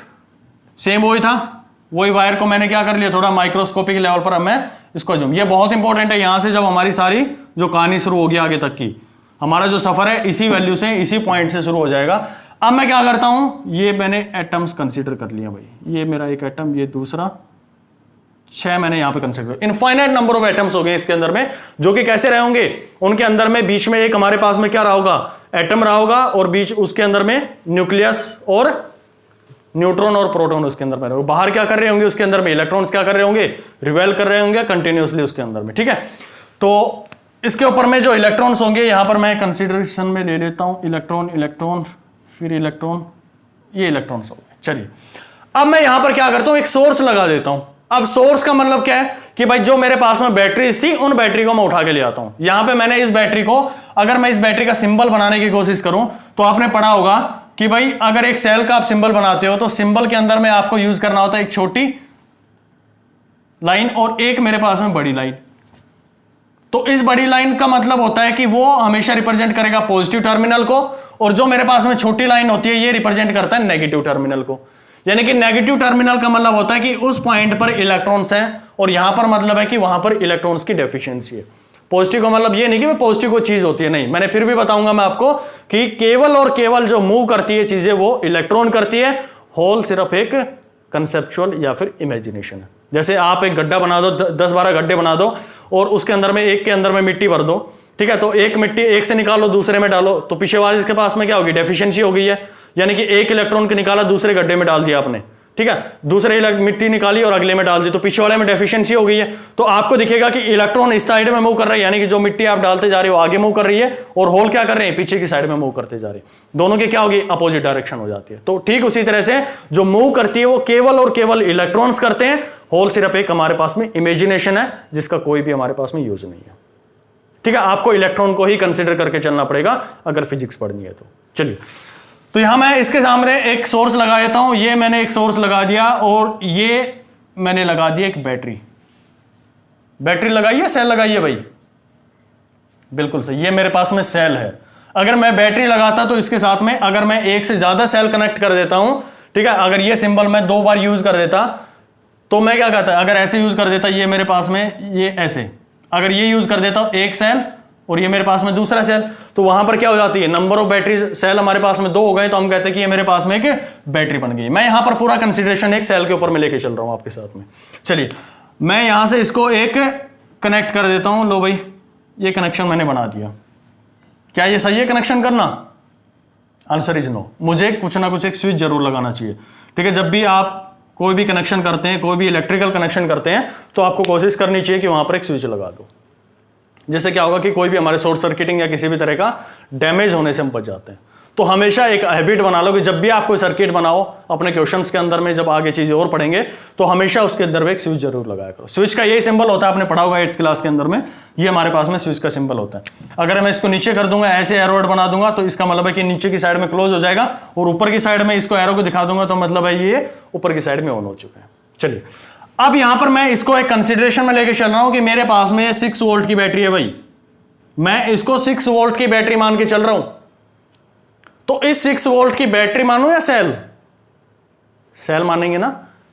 सेम वही था, वही वायर को मैंने क्या कर लिया, थोड़ा माइक्रोस्कोपिक लेवल पर अब मैं इसको जूम। ये बहुत इंपॉर्टेंट है, यहां से जब हमारी सारी जो कहानी शुरू होगी आगे तक की, हमारा जो सफर है इसी वैल्यू से, इसी पॉइंट से शुरू हो जाएगा। अब मैं क्या करता हूं, ये मैंने एटम्स कंसीडर कर लिया भाई। ये मेरा एक एटम, ये दूसरा, 6 मैंने यहां पे consider. Infinite number of atoms हो गए इसके अंदर में, जो कि कैसे रहे होंगे? उनके अंदर में बीच में एक हमारे पास में क्या रहा होगा? एटम रहा होगा, और बीच उसके अंदर में न्यूक्लियस और न्यूट्रॉन और प्रोटॉन उसके अंदर में। बाहर क्या कर रहे होंगे? उसके अंदर में इलेक्ट्रॉन्स क्या कर रहे होंगे? रिवेल कर रहे होंगे कंटिन्यूअसली उसके अंदर में, ठीक है। तो इसके ऊपर में जो इलेक्ट्रॉन्स होंगे यहां पर मैं कंसीडरेशन में ले लेता हूं, इलेक्ट्रॉन, इलेक्ट्रॉन, फिर इलेक्ट्रॉन, ये इलेक्ट्रॉन्स हो गए। चलिए, अब मैं यहां पर क्या करता हूं, एक सोर्स लगा देता हूं। अब सोर्स का मतलब क्या है कि भाई जो मेरे पास में बैटरीज थी उन बैटरी को मैं उठा के ले आता हूं। यहां पे मैंने इस बैटरी को, अगर मैं इस बैटरी का सिंबल बनाने की कोशिश करूं तो आपने पढ़ा होगा कि भाई अगर एक सेल का आप सिंबल बनाते हो तो सिंबल के अंदर में आपको यूज करना होता है एक छोटी लाइन और एक मेरे पास में बड़ी लाइन। तो इस बड़ी लाइन का मतलब होता है कि वो हमेशा रिप्रेजेंट करेगा पॉजिटिव टर्मिनल को, और जो मेरे पास में छोटी लाइन होती है ये रिप्रेजेंट करता है नेगेटिव टर्मिनल को। यानी कि नेगेटिव टर्मिनल का मतलब होता है कि उस पॉइंट पर इलेक्ट्रॉन्स हैं, और यहां पर मतलब है कि वहां पर इलेक्ट्रॉन्स की डेफिशिएंसी है। पॉजिटिव का मतलब ये नहीं कि पॉजिटिव कोई चीज होती है, नहीं, मैंने फिर भी बताऊंगा मैं आपको कि केवल और केवल जो मूव करती है चीजें वो इलेक्ट्रॉन करती है। होल सिर्फ एक कंसेप्चुअल या फिर इमेजिनेशन है। जैसे आप एक गड्ढा बना दो, 10-12 गड्ढे बना दो और उसके अंदर में एक के अंदर में मिट्टी भर दो, ठीक है। तो एक मिट्टी एक से निकालो दूसरे में डालो, तो पीछे वाले के पास में क्या होगी? डेफिशिएंसी हो गई है। यानी कि एक इलेक्ट्रॉन को निकाला दूसरे गड्ढे में डाल दिया आपने, ठीक है, दूसरे मिट्टी निकाली और अगले में डाल दी, तो पीछे वाले में डेफिशिएंसी हो गई है। तो आपको दिखेगा कि इलेक्ट्रॉन इस साइड में मूव कर रहा है, यानी कि जो मिट्टी आप डालते जा रहे हो आगे मूव कर रही है, और होल क्या कर रहे हैं, पीछे की साइड में मूव करते जा रहे हैं। दोनों की क्या होगी, अपोजिट डायरेक्शन हो जाती है। तो ठीक उसी तरह से जो मूव करती है वो केवल और केवल इलेक्ट्रॉन्स करते हैं, होल सिर्फ एक हमारे पास में इमेजिनेशन है जिसका कोई भी हमारे पास में यूज नहीं है। ठीक है, आपको इलेक्ट्रॉन को ही कंसिडर करके चलना पड़ेगा अगर फिजिक्स पढ़नी है तो। चलिए, तो यहां मैं इसके सामने एक सोर्स लगा देता हूं। ये मैंने एक सोर्स लगा दिया और ये मैंने लगा दिया एक बैटरी। बैटरी लगाई है, सेल लगाई है भाई, बिल्कुल सही, ये मेरे पास में सेल है। अगर मैं बैटरी लगाता तो इसके साथ में अगर मैं एक से ज्यादा सेल कनेक्ट कर देता हूं, ठीक है, अगर ये सिंबल मैं 2 बार यूज कर देता तो मैं क्या कहता, अगर ऐसे यूज कर देता, ये मेरे पास में ये ऐसे, अगर ये यूज कर देता एक सेल और ये मेरे पास में दूसरा सेल, तो वहां पर क्या हो जाती है, नंबर ऑफ बैटरी सेल हमारे पास में 2 हो गए, तो हम कहते हैं कि ये मेरे पास में एक बैटरी बन गई। मैं यहां पर पूरा कंसीडरेशन एक सेल के ऊपर में लेके चल रहा हूं आपके साथ में। चलिए, मैं यहां से इसको एक कनेक्ट कर देता हूं। लो भाई, ये कनेक्शन मैंने बना दिया। क्या ये सही है कनेक्शन करना? Answer is no. मुझे कुछ ना कुछ एक स्विच जरूर लगाना चाहिए। ठीक है, जब भी आप कोई भी कनेक्शन करते हैं, कोई भी इलेक्ट्रिकल कनेक्शन करते हैं, तो आपको कोशिश करनी चाहिए कि वहां पर एक स्विच लगा दो। जिससे क्या होगा कि कोई भी हमारे शॉर्ट सर्किटिंग या किसी भी तरह का डैमेज होने से हम बच जाते हैं। तो हमेशा एक हैबिट बना लो कि जब भी आप कोई सर्किट बनाओ अपने क्वेश्चंस के अंदर में, जब आगे चीजें और पढ़ेंगे, तो हमेशा उसके अंदर में एक स्विच जरूर लगाया करो। स्विच का यही सिंबल होता है, आपने पढ़ा होगा 8th क्लास के अंदर में, ये हमारे पास में स्विच का सिंबल होता है। अगर मैं इसको नीचे कर दूंगा, ऐसे एरो बना दूंगा, तो इसका मतलब है कि नीचे की साइड में क्लोज हो जाएगा, और ऊपर की साइड में इसको एरो को दिखा दूंगा तो मतलब है ये ऊपर की साइड में ऑन हो चुका है। चलिए, अब यहां पर मैं इसको एक कंसिडरेशन में लेके चल रहा हूं कि मेरे पास में 6 वोल्ट की बैटरी है भाई, मैं इसको 6 वोल्ट की बैटरी मान के चल रहा हूं। तो इस 6 वोल्ट की बैटरी मानूं या सेल? सेल मानेंगे ना,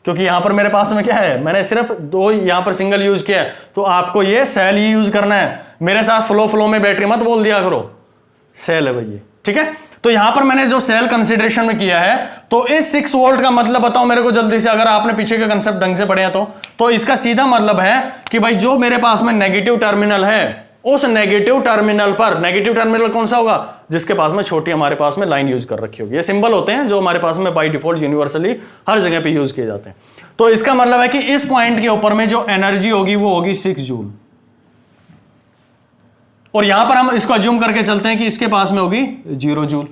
क्योंकि यहां पर मेरे पास में क्या है, मैंने सिर्फ 2 यहां पर सिंगल यूज किया है, तो आपको ये सेल ही यूज करना है। मेरे साथ फ्लो में बैटरी मत बोल दिया करो, सेल है भाई ये। ठीक है, तो यहां पर मैंने जो सेल कंसीडरेशन में किया है, तो इस 6 वोल्ट का मतलब बताओ मेरे को जल्दी से, अगर आपने पीछे का कंसेप्ट ढंग से पढ़े हैं तो इसका सीधा मतलब है कि भाई जो मेरे पास में नेगेटिव टर्मिनल है, उस नेगेटिव टर्मिनल पर, नेगेटिव टर्मिनल कौन सा होगा, जिसके पास में छोटी हमारे पास में लाइन यूज कर रखी होगी। ये सिंबल होते हैं जो हमारे पास में बाय डिफॉल्ट यूनिवर्सली हर जगह पे यूज किए जाते हैं। तो इसका मतलब है कि इस पॉइंट के ऊपर में जो एनर्जी होगी वो होगी 6 जूल, और यहां पर हम इसको अज्यूम करके चलते हैं कि इसके पास में होगी 0 जूल।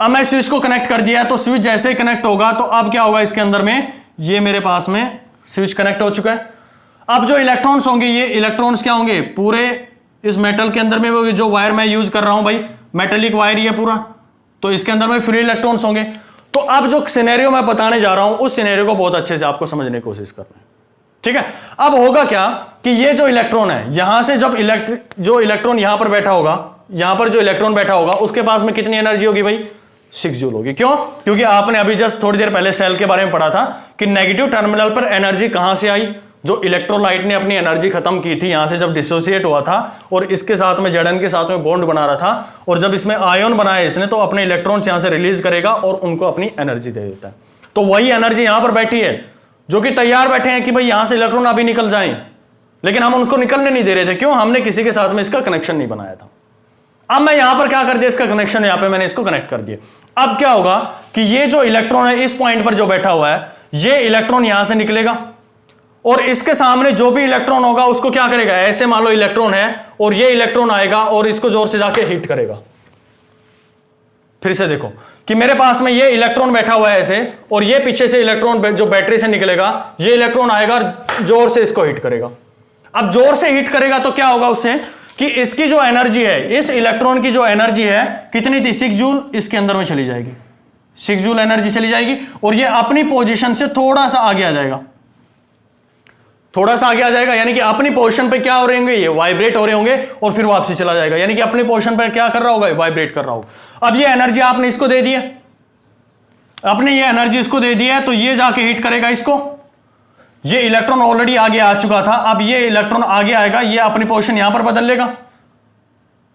अब मैं स्विच को कनेक्ट कर दिया, तो स्विच जैसे ही कनेक्ट होगा तो अब क्या होगा, इसके अंदर में ये मेरे पास में स्विच कनेक्ट हो चुका है। अब जो इलेक्ट्रॉन्स होंगे, ये इलेक्ट्रॉन्स क्या होंगे, पूरे इस मेटल के अंदर में, जो वायर मैं यूज कर रहा हूं भाई, मेटेलिक वायर ये पूरा, तो इसके अंदर में फ्री इलेक्ट्रॉन्स होंगे। तो अब जो सिनेरियो मैं बताने जा रहा हूं, उस सिनेरियो को बहुत अच्छे से आपको समझने की कोशिश करना है। ठीक है, अब होगा क्या कि ये जो इलेक्ट्रॉन है, यहां से जब जो इलेक्ट्रॉन यहां पर बैठा होगा, यहां पर जो इलेक्ट्रॉन बैठा होगा, उसके पास में कितनी एनर्जी होगी भाई, 6 जूल होगी। क्यों? क्योंकि आपने अभी जस्ट थोड़ी देर पहले सेल के बारे में पढ़ा था कि नेगेटिव टर्मिनल पर एनर्जी कहां से आई, जो इलेक्ट्रोलाइट ने अपनी एनर्जी खत्म की थी यहां से जब डिसोसिएट हुआ था और इसके साथ में Zn के साथ में बॉन्ड बना रहा था, और जब इसमें आयन बनाया इसने, तो अपने इलेक्ट्रॉन्स यहां से रिलीज करेगा और उनको अपनी एनर्जी दे देता है। तो वही एनर्जी यहां पर बैठी है, जो कि तैयार बैठे हैं कि भाई यहां से इलेक्ट्रॉन अभी निकल जाएं, लेकिन हम उनको निकलने नहीं दे रहे थे। क्यों? हमने किसी के साथ में इसका कनेक्शन नहीं बनाया था। अब मैं यहां पर क्या कर दिया, इसका कनेक्शन यहां पे मैंने इसको कनेक्ट कर दिया। अब क्या होगा कि ये जो इलेक्ट्रॉन है इस पॉइंट पर जो बैठा हुआ है, ये इलेक्ट्रॉन यहां से निकलेगा और इसके सामने जो भी इलेक्ट्रॉन होगा उसको क्या करेगा, ऐसे मान लो इलेक्ट्रॉन है और ये इलेक्ट्रॉन आएगा और इसको जोर से जाके हिट करेगा। फिर से देखो कि मेरे पास में ये इलेक्ट्रॉन बैठा हुआ है ऐसे, और ये पीछे से इलेक्ट्रॉन जो बैटरी से निकलेगा, ये इलेक्ट्रॉन आएगा और जोर से इसको हिट करेगा। अब जोर से हिट करेगा तो क्या होगा उससे कि इसकी जो एनर्जी है, इस इलेक्ट्रॉन की जो एनर्जी है कितनी थी, 6 जूल, इसके अंदर में चली जाएगी, 6 जूल एनर्जी चली जाएगी और ये अपनी पोजीशन से थोड़ा सा आगे आ जाएगा, थोड़ा सा आगे आ जाएगा, यानी कि अपनी पोजीशन पे क्या हो रहे होंगे, ये वाइब्रेट हो रहे होंगे और फिर वापसी चला जाएगा, यानी कि अपनी पोजीशन पे क्या कर रहा होगा, वाइब्रेट कर रहा होगा। अब ये एनर्जी आपने इसको दे दी है, आपने ये एनर्जी इसको दे दी है, तो ये जाके हिट करेगा इसको। ये इलेक्ट्रॉन ऑलरेडी आगे आ चुका था, अब ये इलेक्ट्रॉन आगे आएगा, ये अपनी पोजीशन यहां पर बदल लेगा।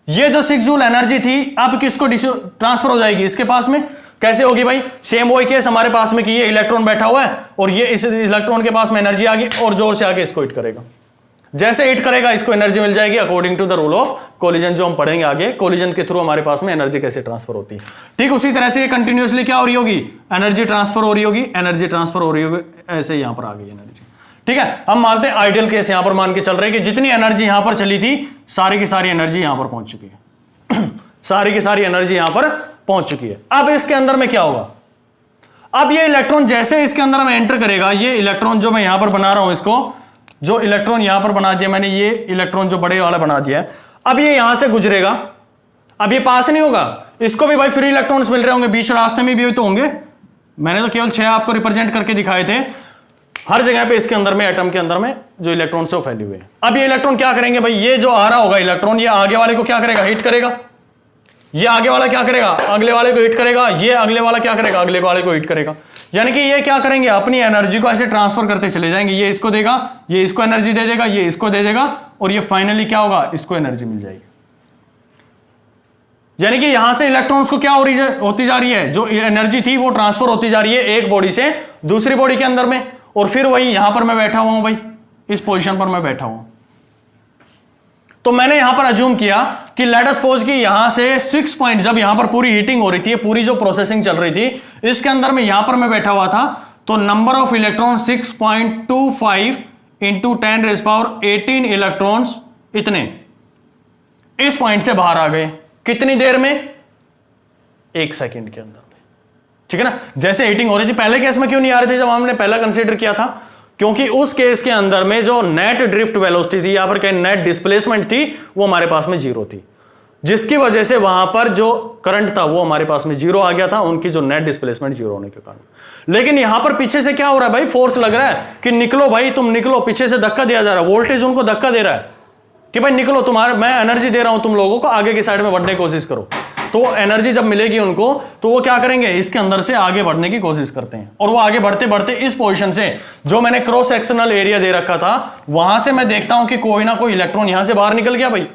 ये जो 6 जूल एनर्जी थी अब किसको ट्रांसफर हो जाएगी, इसके पास में। कैसे होगी भाई, सेम वही केस हमारे पास में कि ये इलेक्ट्रॉन बैठा हुआ है और ये इस इलेक्ट्रॉन के पास में एनर्जी आ गई और जोर से आगे इसको हिट करेगा। जैसे हिट करेगा इसको एनर्जी मिल जाएगी according to the rule of collision, जो हम पढ़ेंगे आगे, कोलिजन के थ्रू हमारे पास में एनर्जी कैसे ट्रांसफर होती है। ठीक उसी तरह से ये कंटिन्यूअसली क्या हो रही होगी, एनर्जी ट्रांसफर हो रही होगी, एनर्जी ट्रांसफर हो रही होगी, ऐसे यहां पर आ गई एनर्जी। ठीक है, हम मानते हैं आइडियल केस यहां पर मान के चल रहे हैं कि जितनी एनर्जी यहां पर चली थी सारी की सारी एनर्जी यहां पर पहुंच चुकी है सारी की सारी एनर्जी यहां पर पहुंच चुकी है। अब इसके अंदर में क्या होगा, अब ये इलेक्ट्रॉन जैसे इसके अंदर में एंटर करेगा, ये इलेक्ट्रॉन जो मैं यहां पर बना रहा हूं, इसको जो इलेक्ट्रॉन यहां पर बना दिया मैंने, ये इलेक्ट्रॉन जो बड़े वाला बना दिया है, अब ये यहां से गुजरेगा, अब ये पास नहीं होगा, इसको भी भाई फ्री इलेक्ट्रॉन्स मिल रहे होंगे, बीच रास्ते में भी तो होंगे, मैंने तो केवल 6 आपको रिप्रेजेंट करके दिखाए थे, हर जगह पे इसके अंदर में एटम के अंदर में जो इलेक्ट्रॉन से वो फैले हुए हैं। अब ये इलेक्ट्रॉन क्या करेंगे भाई, ये जो आ रहा होगा इलेक्ट्रॉन, ये आगे वाले को क्या करेगा, हिट करेगा, ये आगे वाला क्या करेगा, अगले वाले को हिट करेगा, ये अगले वाला क्या करेगा, अगले वाले को हिट करेगा, यानी कि ये क्या करेंगे, अपनी एनर्जी को ऐसे ट्रांसफर करते चले जाएंगे, ये इसको देगा, ये इसको एनर्जी दे देगा, ये इसको दे देगा, और ये फाइनली क्या होगा, इसको एनर्जी मिल जाएगी। यानी कि यहां से इलेक्ट्रॉन्स को क्या होती जा रही है, जो एनर्जी थी वो ट्रांसफर होती जा रही है एक बॉडी से दूसरी बॉडी के अंदर में, और फिर वही यहां पर मैं बैठा हुआ हूं भाई, इस पोजीशन पर मैं बैठा हूं, तो मैंने यहां पर अज्यूम किया कि लेट अस सपोज कि यहां से 6 पॉइंट, जब यहां पर पूरी हीटिंग हो रही थी, पूरी जो प्रोसेसिंग चल रही थी, इसके अंदर में यहां पर मैं बैठा हुआ था, तो number of electron 6.25 into 10⁻18 electrons इतने इस पॉइंट से बाहर आ गए, कितनी देर में, 1 सेकंड के अंदर में। ठीक है ना, जैसे हीटिंग हो रही थी, पहले केस में क्यों नहीं आ रहे थे जब हमने पहला कंसीडर किया था, क्योंकि उस केस के अंदर में जो नेट ड्रिफ्ट वेलोसिटी थी, यहां पर कहीं नेट डिस्प्लेसमेंट थी, वो हमारे पास में 0 थी, जिसकी वजह से वहां पर जो करंट था वो हमारे पास में 0 आ गया था, उनकी जो नेट डिस्प्लेसमेंट 0 होने के कारण। लेकिन यहां पर पीछे से क्या हो रहा है भाई, फोर्स लग रहा है कि निकलो भाई, तुम निकलो, पीछे से धक्का दिया जा रहा है, वोल्टेज उनको धक्का दे रहा है कि भाई निकलो, तुम्हारे मैं एनर्जी दे रहा हूं तुम लोगों को, आगे की साइड में बढ़ने की कोशिश करो। तो एनर्जी जब मिलेगी उनको, तो वो क्या करेंगे, इसके अंदर से आगे बढ़ने की कोशिश करते हैं, और वो आगे बढ़ते बढ़ते इस पोजीशन से, जो मैंने क्रॉस सेक्शनल एरिया दे रखा था, वहां से मैं देखता हूं कि कोई ना कोई इलेक्ट्रॉन यहां से बाहर निकल गया भाई।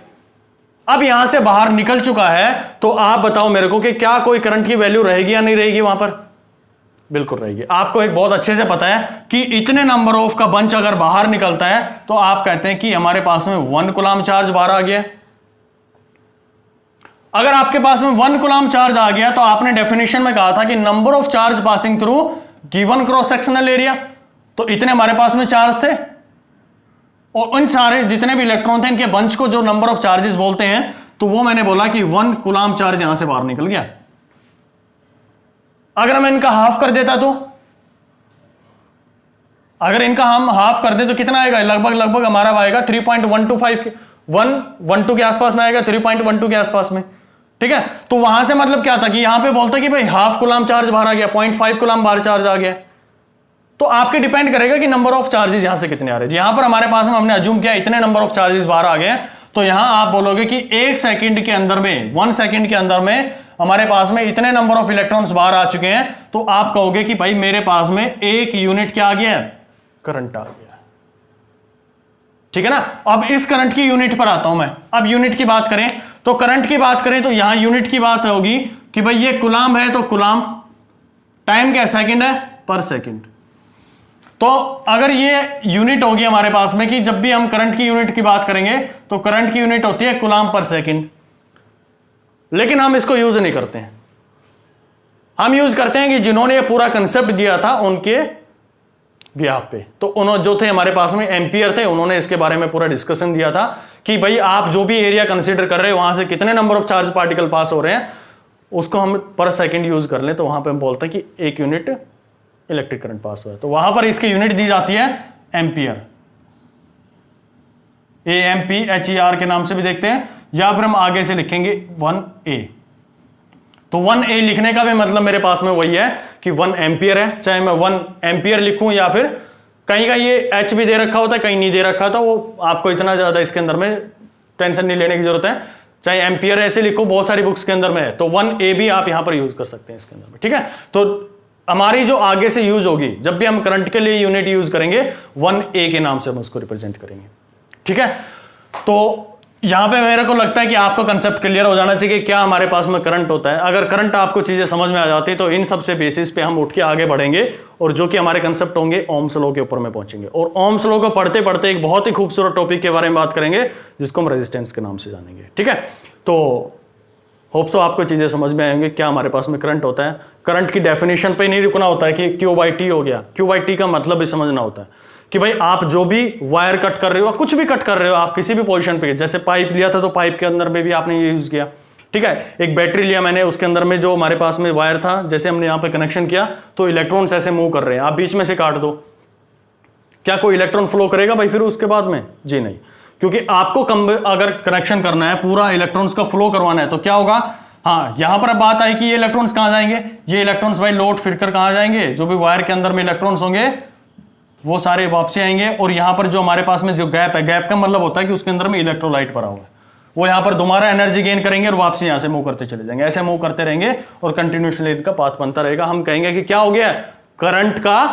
अब यहां से बाहर निकल चुका है, तो आप बताओ मेरे को कि क्या कोई करंट की वैल्यू रहेगी या नहीं रहेगी वहां पर, बिल्कुल रहेगी। आपको एक बहुत अच्छे से पता है कि इतने नंबर ऑफ का बंच अगर बाहर निकलता है, तो आप कहते हैं कि हमारे पास में 1 कूलम्ब चार्ज बाहर आ गया। अगर आपके पास में 1 कूलम्ब चार्ज आ गया, तो आपने डेफिनेशन में कहा था कि number of charge passing through given cross sectional area, तो इतने हमारे पास में चार्ज थे, और उन सारे जितने भी इलेक्ट्रॉन थे, इनके बंच को जो नंबर ऑफ चार्जेस बोलते हैं, तो वो मैंने बोला कि 1 कूलम्ब चार्ज यहां से बाहर निकल गया। अगर मैं इनका हाफ कर देता, तो अगर इनका हम हाफ कर दे तो कितना आएगा, लगभग हमारा आएगा 3.125 के आसपास में आएगा, 3.12 के आसपास में। ठीक है, तो वहां से मतलब क्या था कि यहां पे बोलता कि भाई हाफ कूलम्ब चार्ज बाहर आ गया, 0.5 कूलम्ब बाहर चार्ज आ गया। तो आपके डिपेंड करेगा कि नंबर ऑफ चार्जेस यहां से कितने आ रहे हैं। यहां पर हमारे पास में हमने अज्यूम किया इतने नंबर ऑफ चार्जेस बाहर आ गए, तो यहां आप बोलोगे कि 1 सेकंड के अंदर में, 1 सेकंड के अंदर में हमारे पास में इतने नंबर ऑफ इलेक्ट्रॉन्स बाहर आ चुके हैं, तो आप कहोगे कि भाई मेरे पास में 1 यूनिट क्या आ गया है, करंट आ गया। ठीक है ना, अब इस करंट की यूनिट पर आता हूं मैं। अब यूनिट की बात करें, तो करंट की बात करें तो यहां यूनिट की बात होगी कि भाई ये कूलम्ब है, तो कूलम्ब, टाइम क्या सेकंड है, पर सेकंड। तो अगर ये यूनिट होगी हमारे पास में कि जब भी हम करंट की यूनिट की बात करेंगे, तो करंट की यूनिट होती है कूलम्ब पर सेकंड, लेकिन हम इसको यूज नहीं करते हैं। हम यूज करते हैं कि जिन्होंने ये पूरा कंसेप्ट दिया था उनके बिहाफ पे, तो उन्होंने जो थे हमारे पास में एम्पियर थे, उन्होंने इसके बारे में पूरा डिस्कशन दिया था कि भाई आप जो भी एरिया कंसीडर कर रहे हैं, वहां से कितने number of charge particle pass हो रहे हैं, उसको हम पर सेकंड यूज कर लें, तो वहां पे हम बोलते हैं कि 1 यूनिट इलेक्ट्रिक करंट पास हुआ है। तो वहां पर इसकी यूनिट दी जाती है एम्पियर, AMPHER के नाम से भी देखते हैं, या फिर हम आगे से लिखेंगे 1A। तो 1A लिखने का भी मतलब मेरे पास में वही है कि 1 एम्पियर है, चाहे मैं 1 एम्पियर लिखूं, या फिर कहीं का ये H भी दे रखा होता है, कहीं नहीं दे रखा था, वो आपको इतना ज्यादा इसके अंदर में टेंशन नहीं लेने की जरूरत है। चाहे एम्पियर ऐसे लिखो, बहुत सारी बुक्स के अंदर में है, तो 1A भी आप यहां पर यूज कर सकते हैं इसके अंदर में। ठीक है, तो हमारी जो आगे से यूज होगी, जब भी हम करंट के लिए यूनिट यूज करेंगे, 1A के नाम से हम उसको रिप्रेजेंट करेंगे। ठीक है, तो यहां पे मेरे को लगता है कि आपको कंसेप्ट क्लियर हो जाना चाहिए कि क्या हमारे पास में करंट होता है। अगर करंट आपको चीजें समझ में आ जाती है तो इन सब से बेसिस पे हम उठ के आगे बढ़ेंगे और जो कि हमारे कंसेप्ट होंगे ओम्स लॉ के ऊपर में पहुंचेंगे और ओम्स लॉ को पढ़ते पढ़ते एक बहुत ही खूबसूरत टॉपिक के बारे में बात करेंगे जिसको हम रेजिस्टेंस के नाम से जानेंगे। ठीक है, तो होप सो आपको चीजें समझ में आएंगे क्या हमारे पास में करंट होता है। करंट की डेफिनेशन पे नहीं रुकना होता है कि Q/T हो गया। Q/T का मतलब भी समझना होता है कि भाई आप जो भी वायर कट कर रहे हो, कुछ भी कट कर रहे हो, आप किसी भी पोजीशन पे, जैसे पाइप लिया था तो पाइप के अंदर में भी आपने ये यूज किया। ठीक है, एक बैटरी लिया मैंने, उसके अंदर में जो हमारे पास में वायर था, जैसे हमने यहां पे कनेक्शन किया तो इलेक्ट्रॉन्स ऐसे मूव कर रहे हैं, आप बीच में से काट दो, क्या कोई इलेक्ट्रॉन फ्लो करेगा भाई फिर उसके बाद में? जी नहीं, क्योंकि आपको अगर कनेक्शन करना है, पूरा इलेक्ट्रॉन्स का फ्लो करवाना है तो क्या होगा? हाँ, यहां पर अब बात आई कि ये इलेक्ट्रॉन्स कहां जाएंगे? ये इलेक्ट्रॉन्स भाई लोड फिरकर कहां जाएंगे? जो भी वायर के अंदर में इलेक्ट्रॉन्स होंगे वो सारे वापसी आएंगे और यहां पर जो हमारे पास में जो गैप है, गैप का मतलब होता है कि उसके अंदर में इलेक्ट्रोलाइट भरा हुआ है, वो यहां पर दोबारा एनर्जी गेन करेंगे और वापसी यहां से मूव करते चले जाएंगे। ऐसे मूव करते रहेंगे और कंटिन्यूसली इनका पाथ बनता रहेगा। हम कहेंगे कि क्या हो गया? करंट का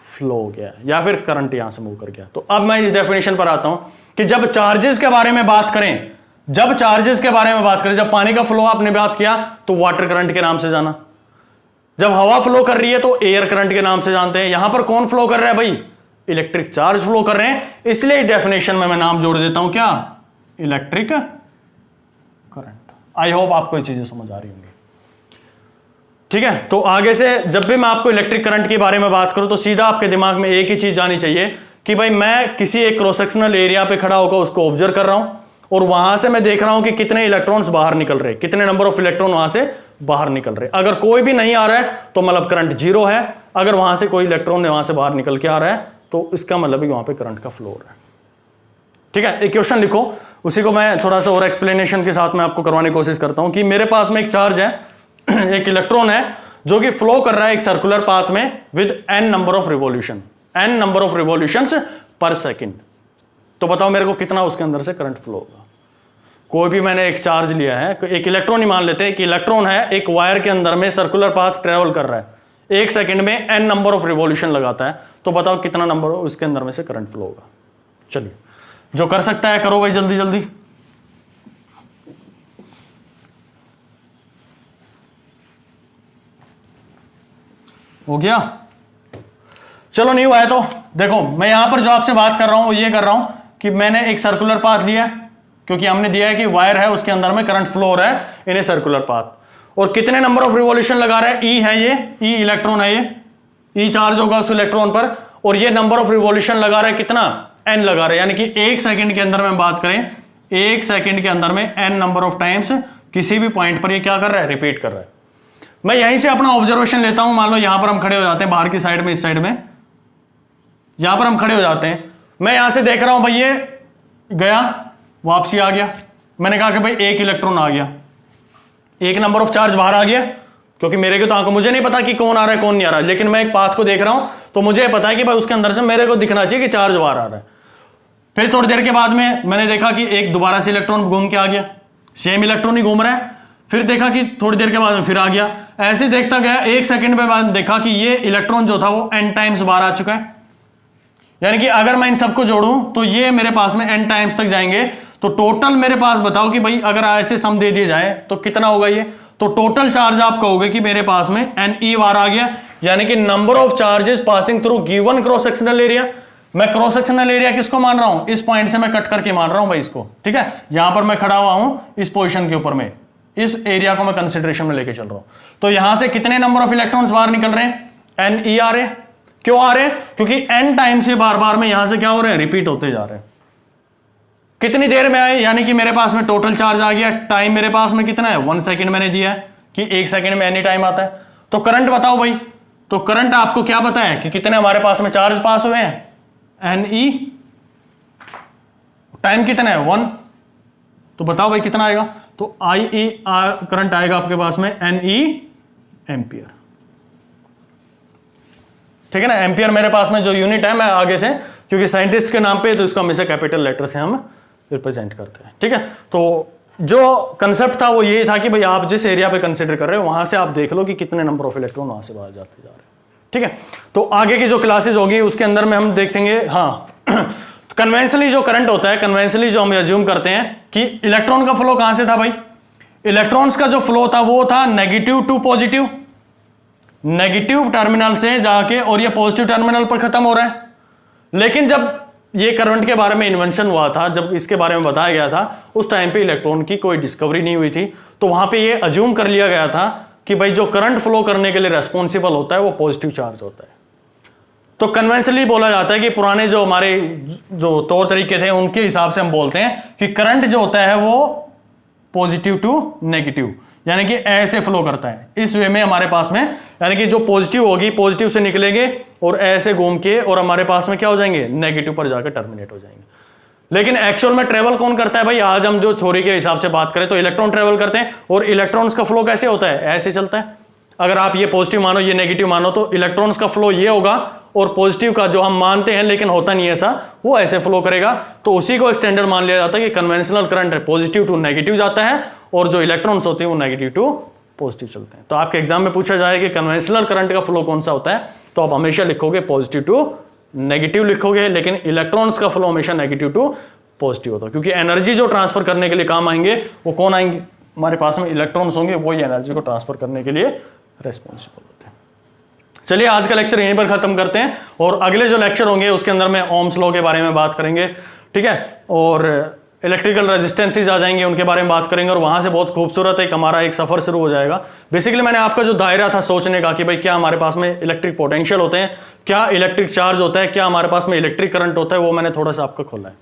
फ्लो हो गया या फिर करंट यहां से मूव कर गया। तो अब मैं इस डेफिनेशन पर आता हूं कि जब चार्जेस के बारे में बात करें, जब पानी का फ्लो आपने बात किया तो वाटर करंट के नाम से जाना, जब हवा फ्लो कर रही है तो एयर करंट के नाम से जानते हैं। यहां पर कौन फ्लो कर रहा है भाई? इलेक्ट्रिक चार्ज फ्लो कर रहे हैं, इसलिए डेफिनेशन में मैं नाम जोड़ देता हूं क्या? Electric current. आई होप आपको ये चीजें समझ आ रही होंगी। ठीक है, तो आगे से जब भी मैं आपको इलेक्ट्रिक करंट के बारे में बात करूं तो सीधा आपके दिमाग में एक ही चीज आनी चाहिए कि भाई मैं किसी एक क्रॉस सेक्शनल एरिया पे खड़ा होकर उसको ऑब्जर्व कर रहा हूं और वहां से मैं देख रहा हूं कि कितने इलेक्ट्रॉन्स बाहर निकल रहे, कितने नंबर ऑफ इलेक्ट्रॉन वहां से बाहर निकल रहे। अगर कोई भी नहीं आ रहा है तो मतलब करंट जीरो है, अगर वहां से कोई इलेक्ट्रॉन वहां से बाहर निकल के आ रहा है तो इसका मतलब वहां पे करंट का फ्लो हो रहा है। ठीक है, एक क्वेश्चन लिखो, उसी को मैं थोड़ा सा और एक्सप्लेनेशन के साथ में आपको करवाने की कोशिश करता हूं कि मेरे पास में एक चार्ज है एक इलेक्ट्रॉन है जो कि फ्लो कर रहा है एक सर्कुलर पाथ में with n number of revolutions पर सेकंड। तो बताओ मेरे को कितना उसके अंदर से करंट फ्लो होगा? कोई भी मैंने एक चार्ज लिया है, एक इलेक्ट्रॉन ही मान लेते हैं कि इलेक्ट्रॉन है, एक वायर के अंदर में सर्कुलर पाथ ट्रेवल कर रहा है, एक सेकंड में n नंबर ऑफ रिवॉल्यूशन लगाता है, तो बताओ कितना नंबर उसके अंदर में से करंट फ्लो होगा? चलिए, जो कर सकता है करो भाई जल्दी जल्दी। हो गया? चलो नहीं हुआ है तो देखो, मैं यहां पर जो आपसे बात कर रहा हूं वो ये कर रहा हूं कि मैंने एक सर्कुलर पाथ लिया, क्योंकि हमने दिया है कि वायर है उसके अंदर में करंट फ्लो हो रहा है इन ए सर्कुलर पाथ, और कितने नंबर ऑफ रिवॉल्यूशन लगा रहा है? ई है ये, ई इलेक्ट्रॉन है, ये ई चार्ज होगा उस इलेक्ट्रॉन पर, और ये नंबर ऑफ रिवॉल्यूशन लगा रहा है कितना? एन लगा रहा है, यानी कि एक सेकंड के अंदर में बात करें, एक सेकंड के अंदर में एन नंबर ऑफ टाइम्स किसी भी पॉइंट पर ये क्या कर रहा है? रिपीट कर रहा है। मैं यहीं से अपना ऑब्जर्वेशन लेता हूं, मान लो यहां पर हम खड़े हो जाते हैं, बाहर की साइड में, इस साइड में यहां पर हम खड़े हो जाते हैं, मैं यहां से देख रहा हूं भाई ये गया वापसी आ गया, मैंने कहा कि भाई एक इलेक्ट्रॉन आ गया, एक नंबर ऑफ चार्ज बाहर आ गया, क्योंकि मेरे को तो आंखों मुझे नहीं पता कि कौन आ रहा है कौन नहीं आ रहा है, लेकिन मैं एक पाथ को देख रहा हूं तो मुझे पता है कि भाई उसके अंदर से मेरे को दिखना चाहिए कि चार्ज बाहर आ रहा है। फिर थोड़ी देर के बाद में मैंने देखा कि एक दोबारा से इलेक्ट्रॉन घूम के आ गया, सेम इलेक्ट्रॉन ही घूम रहा है, फिर देखा कि थोड़ी देर के बाद में फिर आ गया, ऐसे देखता गया, एक सेकंड में बाद देखा कि ये इलेक्ट्रॉन जो था वो n टाइम्स बाहर आ चुका है, यानी कि अगर मैं इन सबको जोड़ूं तो ये मेरे पास में n टाइम्स तक जाएंगे, तो टोटल मेरे पास बताओ कि भाई अगर ऐसे सम दे दिए जाए तो कितना होगा ये? तो टोटल चार्ज आप कहोगे कि मेरे पास में NE बार आ गया, यानी कि number of charges passing through given cross sectional area. मैं क्रॉस सेक्शनल एरिया किसको मान रहा हूं? इस पॉइंट से मैं कट करके मान रहा हूं भाई इसको, ठीक है, यहां पर मैं खड़ा हुआ हूं इस पोजीशन के ऊपर में, इस एरिया को मैं कंसिडरेशन में लेके चल रहा हूं, तो यहां से कितने नंबर ऑफ इलेक्ट्रॉन्स बाहर निकल रहे हैं? NE आ रहे हैं। क्यों आ रहे हैं? क्योंकि n टाइम से बार बार में यहां से क्या हो रहे हैं? रिपीट होते जा रहे हैं। कितनी देर में आए? यानी कि मेरे पास में टोटल चार्ज आ गया, टाइम मेरे पास में कितना है? 1 सेकंड मैंने दिया है कि 1 सेकंड में एनी टाइम आता है। तो करंट बताओ भाई, तो करंट आपको क्या पता है कि कितने हमारे पास में चार्ज पास हुए हैं? NE, टाइम कितना है? 1, तो बताओ भाई कितना आएगा? तो IE करंट आएगा आपके पास में NE एम्पियर, ठीक है ना। एम्पियर मेरे पास में जो यूनिट है, मैं आगे से क्योंकि साइंटिस्ट के नाम पे तो इसको हमेशा कैपिटल लेटर से हम रिप्रेजेंट करते हैं, ठीक है। तो जो कंसेप्ट था वो ये था कि भाई आप जिस एरिया पे कंसिडर कर रहे हो वहां से आप देख लो कि कितने नंबर ऑफ इलेक्ट्रॉन वहां से बाहर जाते जा रहे हैं, ठीक है। तो आगे की जो क्लासेस होगी उसके अंदर में हम देखेंगे, हाँ कन्वेंशनली जो करंट होता है, कन्वेंशनली जो हम अज्यूम करते हैं कि इलेक्ट्रॉन का फ्लो कहां से था भाई, इलेक्ट्रॉन्स का जो फ्लो था वो था negative to positive, negative terminal से जाके और ये पॉजिटिव टर्मिनल पर खत्म हो रहा है। लेकिन जब ये करंट के बारे में इन्वेंशन हुआ था, जब इसके बारे में बताया गया था, उस टाइम पे इलेक्ट्रॉन की कोई डिस्कवरी नहीं हुई थी, तो वहां पे ये अज्यूम कर लिया गया था कि भाई जो करंट फ्लो करने के लिए रेस्पॉन्सिबल होता है वो पॉजिटिव चार्ज होता है। तो कन्वेंशनली बोला जाता है कि पुराने जो हमारे जो तौर तरीके थे उनके हिसाब से हम बोलते हैं कि करंट जो होता है वो पॉजिटिव टू नेगेटिव, यानी कि ऐसे फ्लो करता है। इस वे में हमारे पास में, यानी कि जो पॉजिटिव होगी पॉजिटिव से निकलेंगे और ऐसे घूम के और हमारे पास में क्या हो जाएंगे, नेगेटिव पर जाकर टर्मिनेट हो जाएंगे। लेकिन एक्चुअल में ट्रेवल कौन करता है भाई, आज हम जो थ्योरी के हिसाब से बात करें तो इलेक्ट्रॉन ट्रेवल करते हैं, और इलेक्ट्रॉन्स का फ्लो कैसे होता है, ऐसे चलता है। अगर आप ये पॉजिटिव मानो ये नेगेटिव मानो तो इलेक्ट्रॉन्स का फ्लो ये होगा, और पॉजिटिव का जो हम मानते हैं लेकिन होता नहीं ऐसा, वो ऐसे फ्लो करेगा। तो उसी को स्टैंडर्ड मान लिया जाता है कि कन्वेंशनल करंट है पॉजिटिव टू नेगेटिव जाता है, और जो इलेक्ट्रॉन्स होते हैं वो नेगेटिव टू पॉजिटिव चलते हैं। तो आपके एग्जाम में पूछा जाए कि कन्वेंशनल करंट का फ्लो कौन सा होता है, तो आप हमेशा लिखोगे पॉजिटिव टू नेगेटिव लिखोगे, लेकिन इलेक्ट्रॉन्स का फ्लो हमेशा नेगेटिव टू पॉजिटिव होता है, क्योंकि एनर्जी जो ट्रांसफर करने के लिए काम आएंगे वो कौन आएंगे, हमारे पास में इलेक्ट्रॉन्स होंगे, वही एनर्जी को ट्रांसफर करने के लिए रेस्पॉन्सिबल होते हैं। चलिए आज का लेक्चर यहीं पर खत्म करते हैं, और अगले जो लेक्चर होंगे उसके अंदर में ओम्स लॉ के बारे में बात करेंगे, ठीक है, और इलेक्ट्रिकल रेजिस्टेंसेज आ जाएंगे, उनके बारे में बात करेंगे, और वहां से बहुत खूबसूरत एक हमारा एक सफर शुरू हो जाएगा। बेसिकली मैंने आपका जो दायरा था सोचने का कि भाई क्या हमारे पास में इलेक्ट्रिक पोटेंशियल होते हैं, क्या इलेक्ट्रिक चार्ज होता है, क्या हमारे पास में इलेक्ट्रिक करंट होता है, वो मैंने थोड़ा सा आपका खोला है,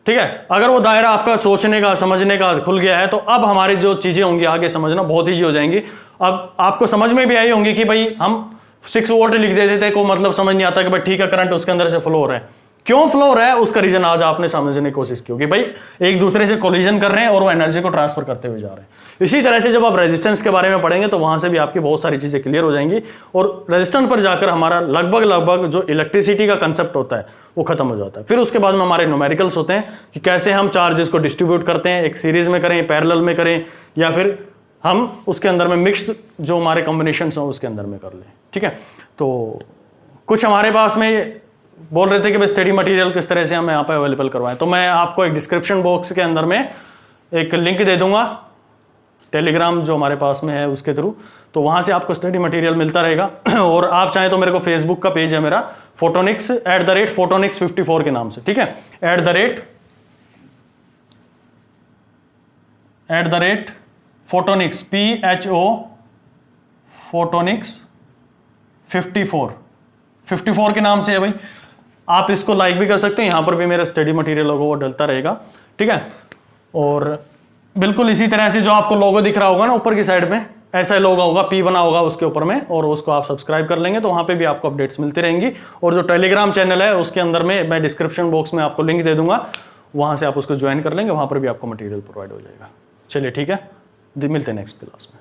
ठीक है। अगर वो दायरा आपका सोचने का समझने का खुल गया है तो अब हमारी जो चीजें होंगी आगे समझना बहुत ईजी हो जाएंगी। अब आपको समझ में भी आई होंगी कि भाई हम 6 वोल्ट लिख देते थे, को मतलब समझ नहीं आता कि भाई ठीक है करंट उसके अंदर से फ्लो हो रहा है, क्यों फ्लो हो रहा है उसका रीजन आज आपने समझने की कोशिश की होगी। भाई एक दूसरे से कोलिजन कर रहे हैं और वो एनर्जी को ट्रांसफर करते हुए जा रहे हैं। इसी तरह से जब आप रेजिस्टेंस के बारे में पढ़ेंगे तो वहां से भी आपकी बहुत सारी चीजें क्लियर हो जाएंगी, और रेजिस्टेंस पर जाकर हमारा लगभग जो इलेक्ट्रिसिटी का कंसेप्ट होता है वो खत्म हो जाता है। फिर उसके बाद में हमारे न्यूमेरिकल्स होते हैं कि कैसे हम चार्जेस को डिस्ट्रीब्यूट करते हैं, एक सीरीज में करें, पैरेलल में करें, या फिर हम उसके अंदर में मिक्स्ड जो हमारे कॉम्बिनेशंस हो उसके अंदर में कर लें, ठीक है। तो कुछ हमारे पास में बोल रहे थे कि भाई स्टडी मटेरियल किस तरह से हम यहाँ पे अवेलेबल करवाएं, तो मैं आपको एक डिस्क्रिप्शन बॉक्स के अंदर में एक लिंक दे दूंगा टेलीग्राम जो हमारे पास में है उसके थ्रू, तो वहां से आपको स्टडी मटेरियल मिलता रहेगा। और आप चाहें तो मेरे को फेसबुक का पेज है मेरा फोटोनिक्स @फोटोनिक्स54 के नाम से, ठीक है, @फोटोनिक्स PHO फोटोनिक्स 54 के नाम से है भाई। आप इसको लाइक भी कर सकते हैं, यहां पर भी मेरा स्टडी मटेरियल होगा वो डलता रहेगा, ठीक है। और बिल्कुल इसी तरह से जो आपको लोगो दिख रहा होगा ना ऊपर की साइड में, ऐसा लोगो होगा, P बना होगा उसके ऊपर में, और उसको आप सब्सक्राइब कर लेंगे तो वहां पे भी आपको अपडेट्स मिलती रहेंगी। और जो टेलीग्राम चैनल है उसके अंदर में मैं डिस्क्रिप्शन बॉक्स में आपको लिंक दे दूंगा, वहां से आप उसको ज्वाइन कर लेंगे, वहां पर भी आपको मटेरियल प्रोवाइड हो जाएगा। चलिए ठीक है, मिलते हैं नेक्स्ट क्लास में।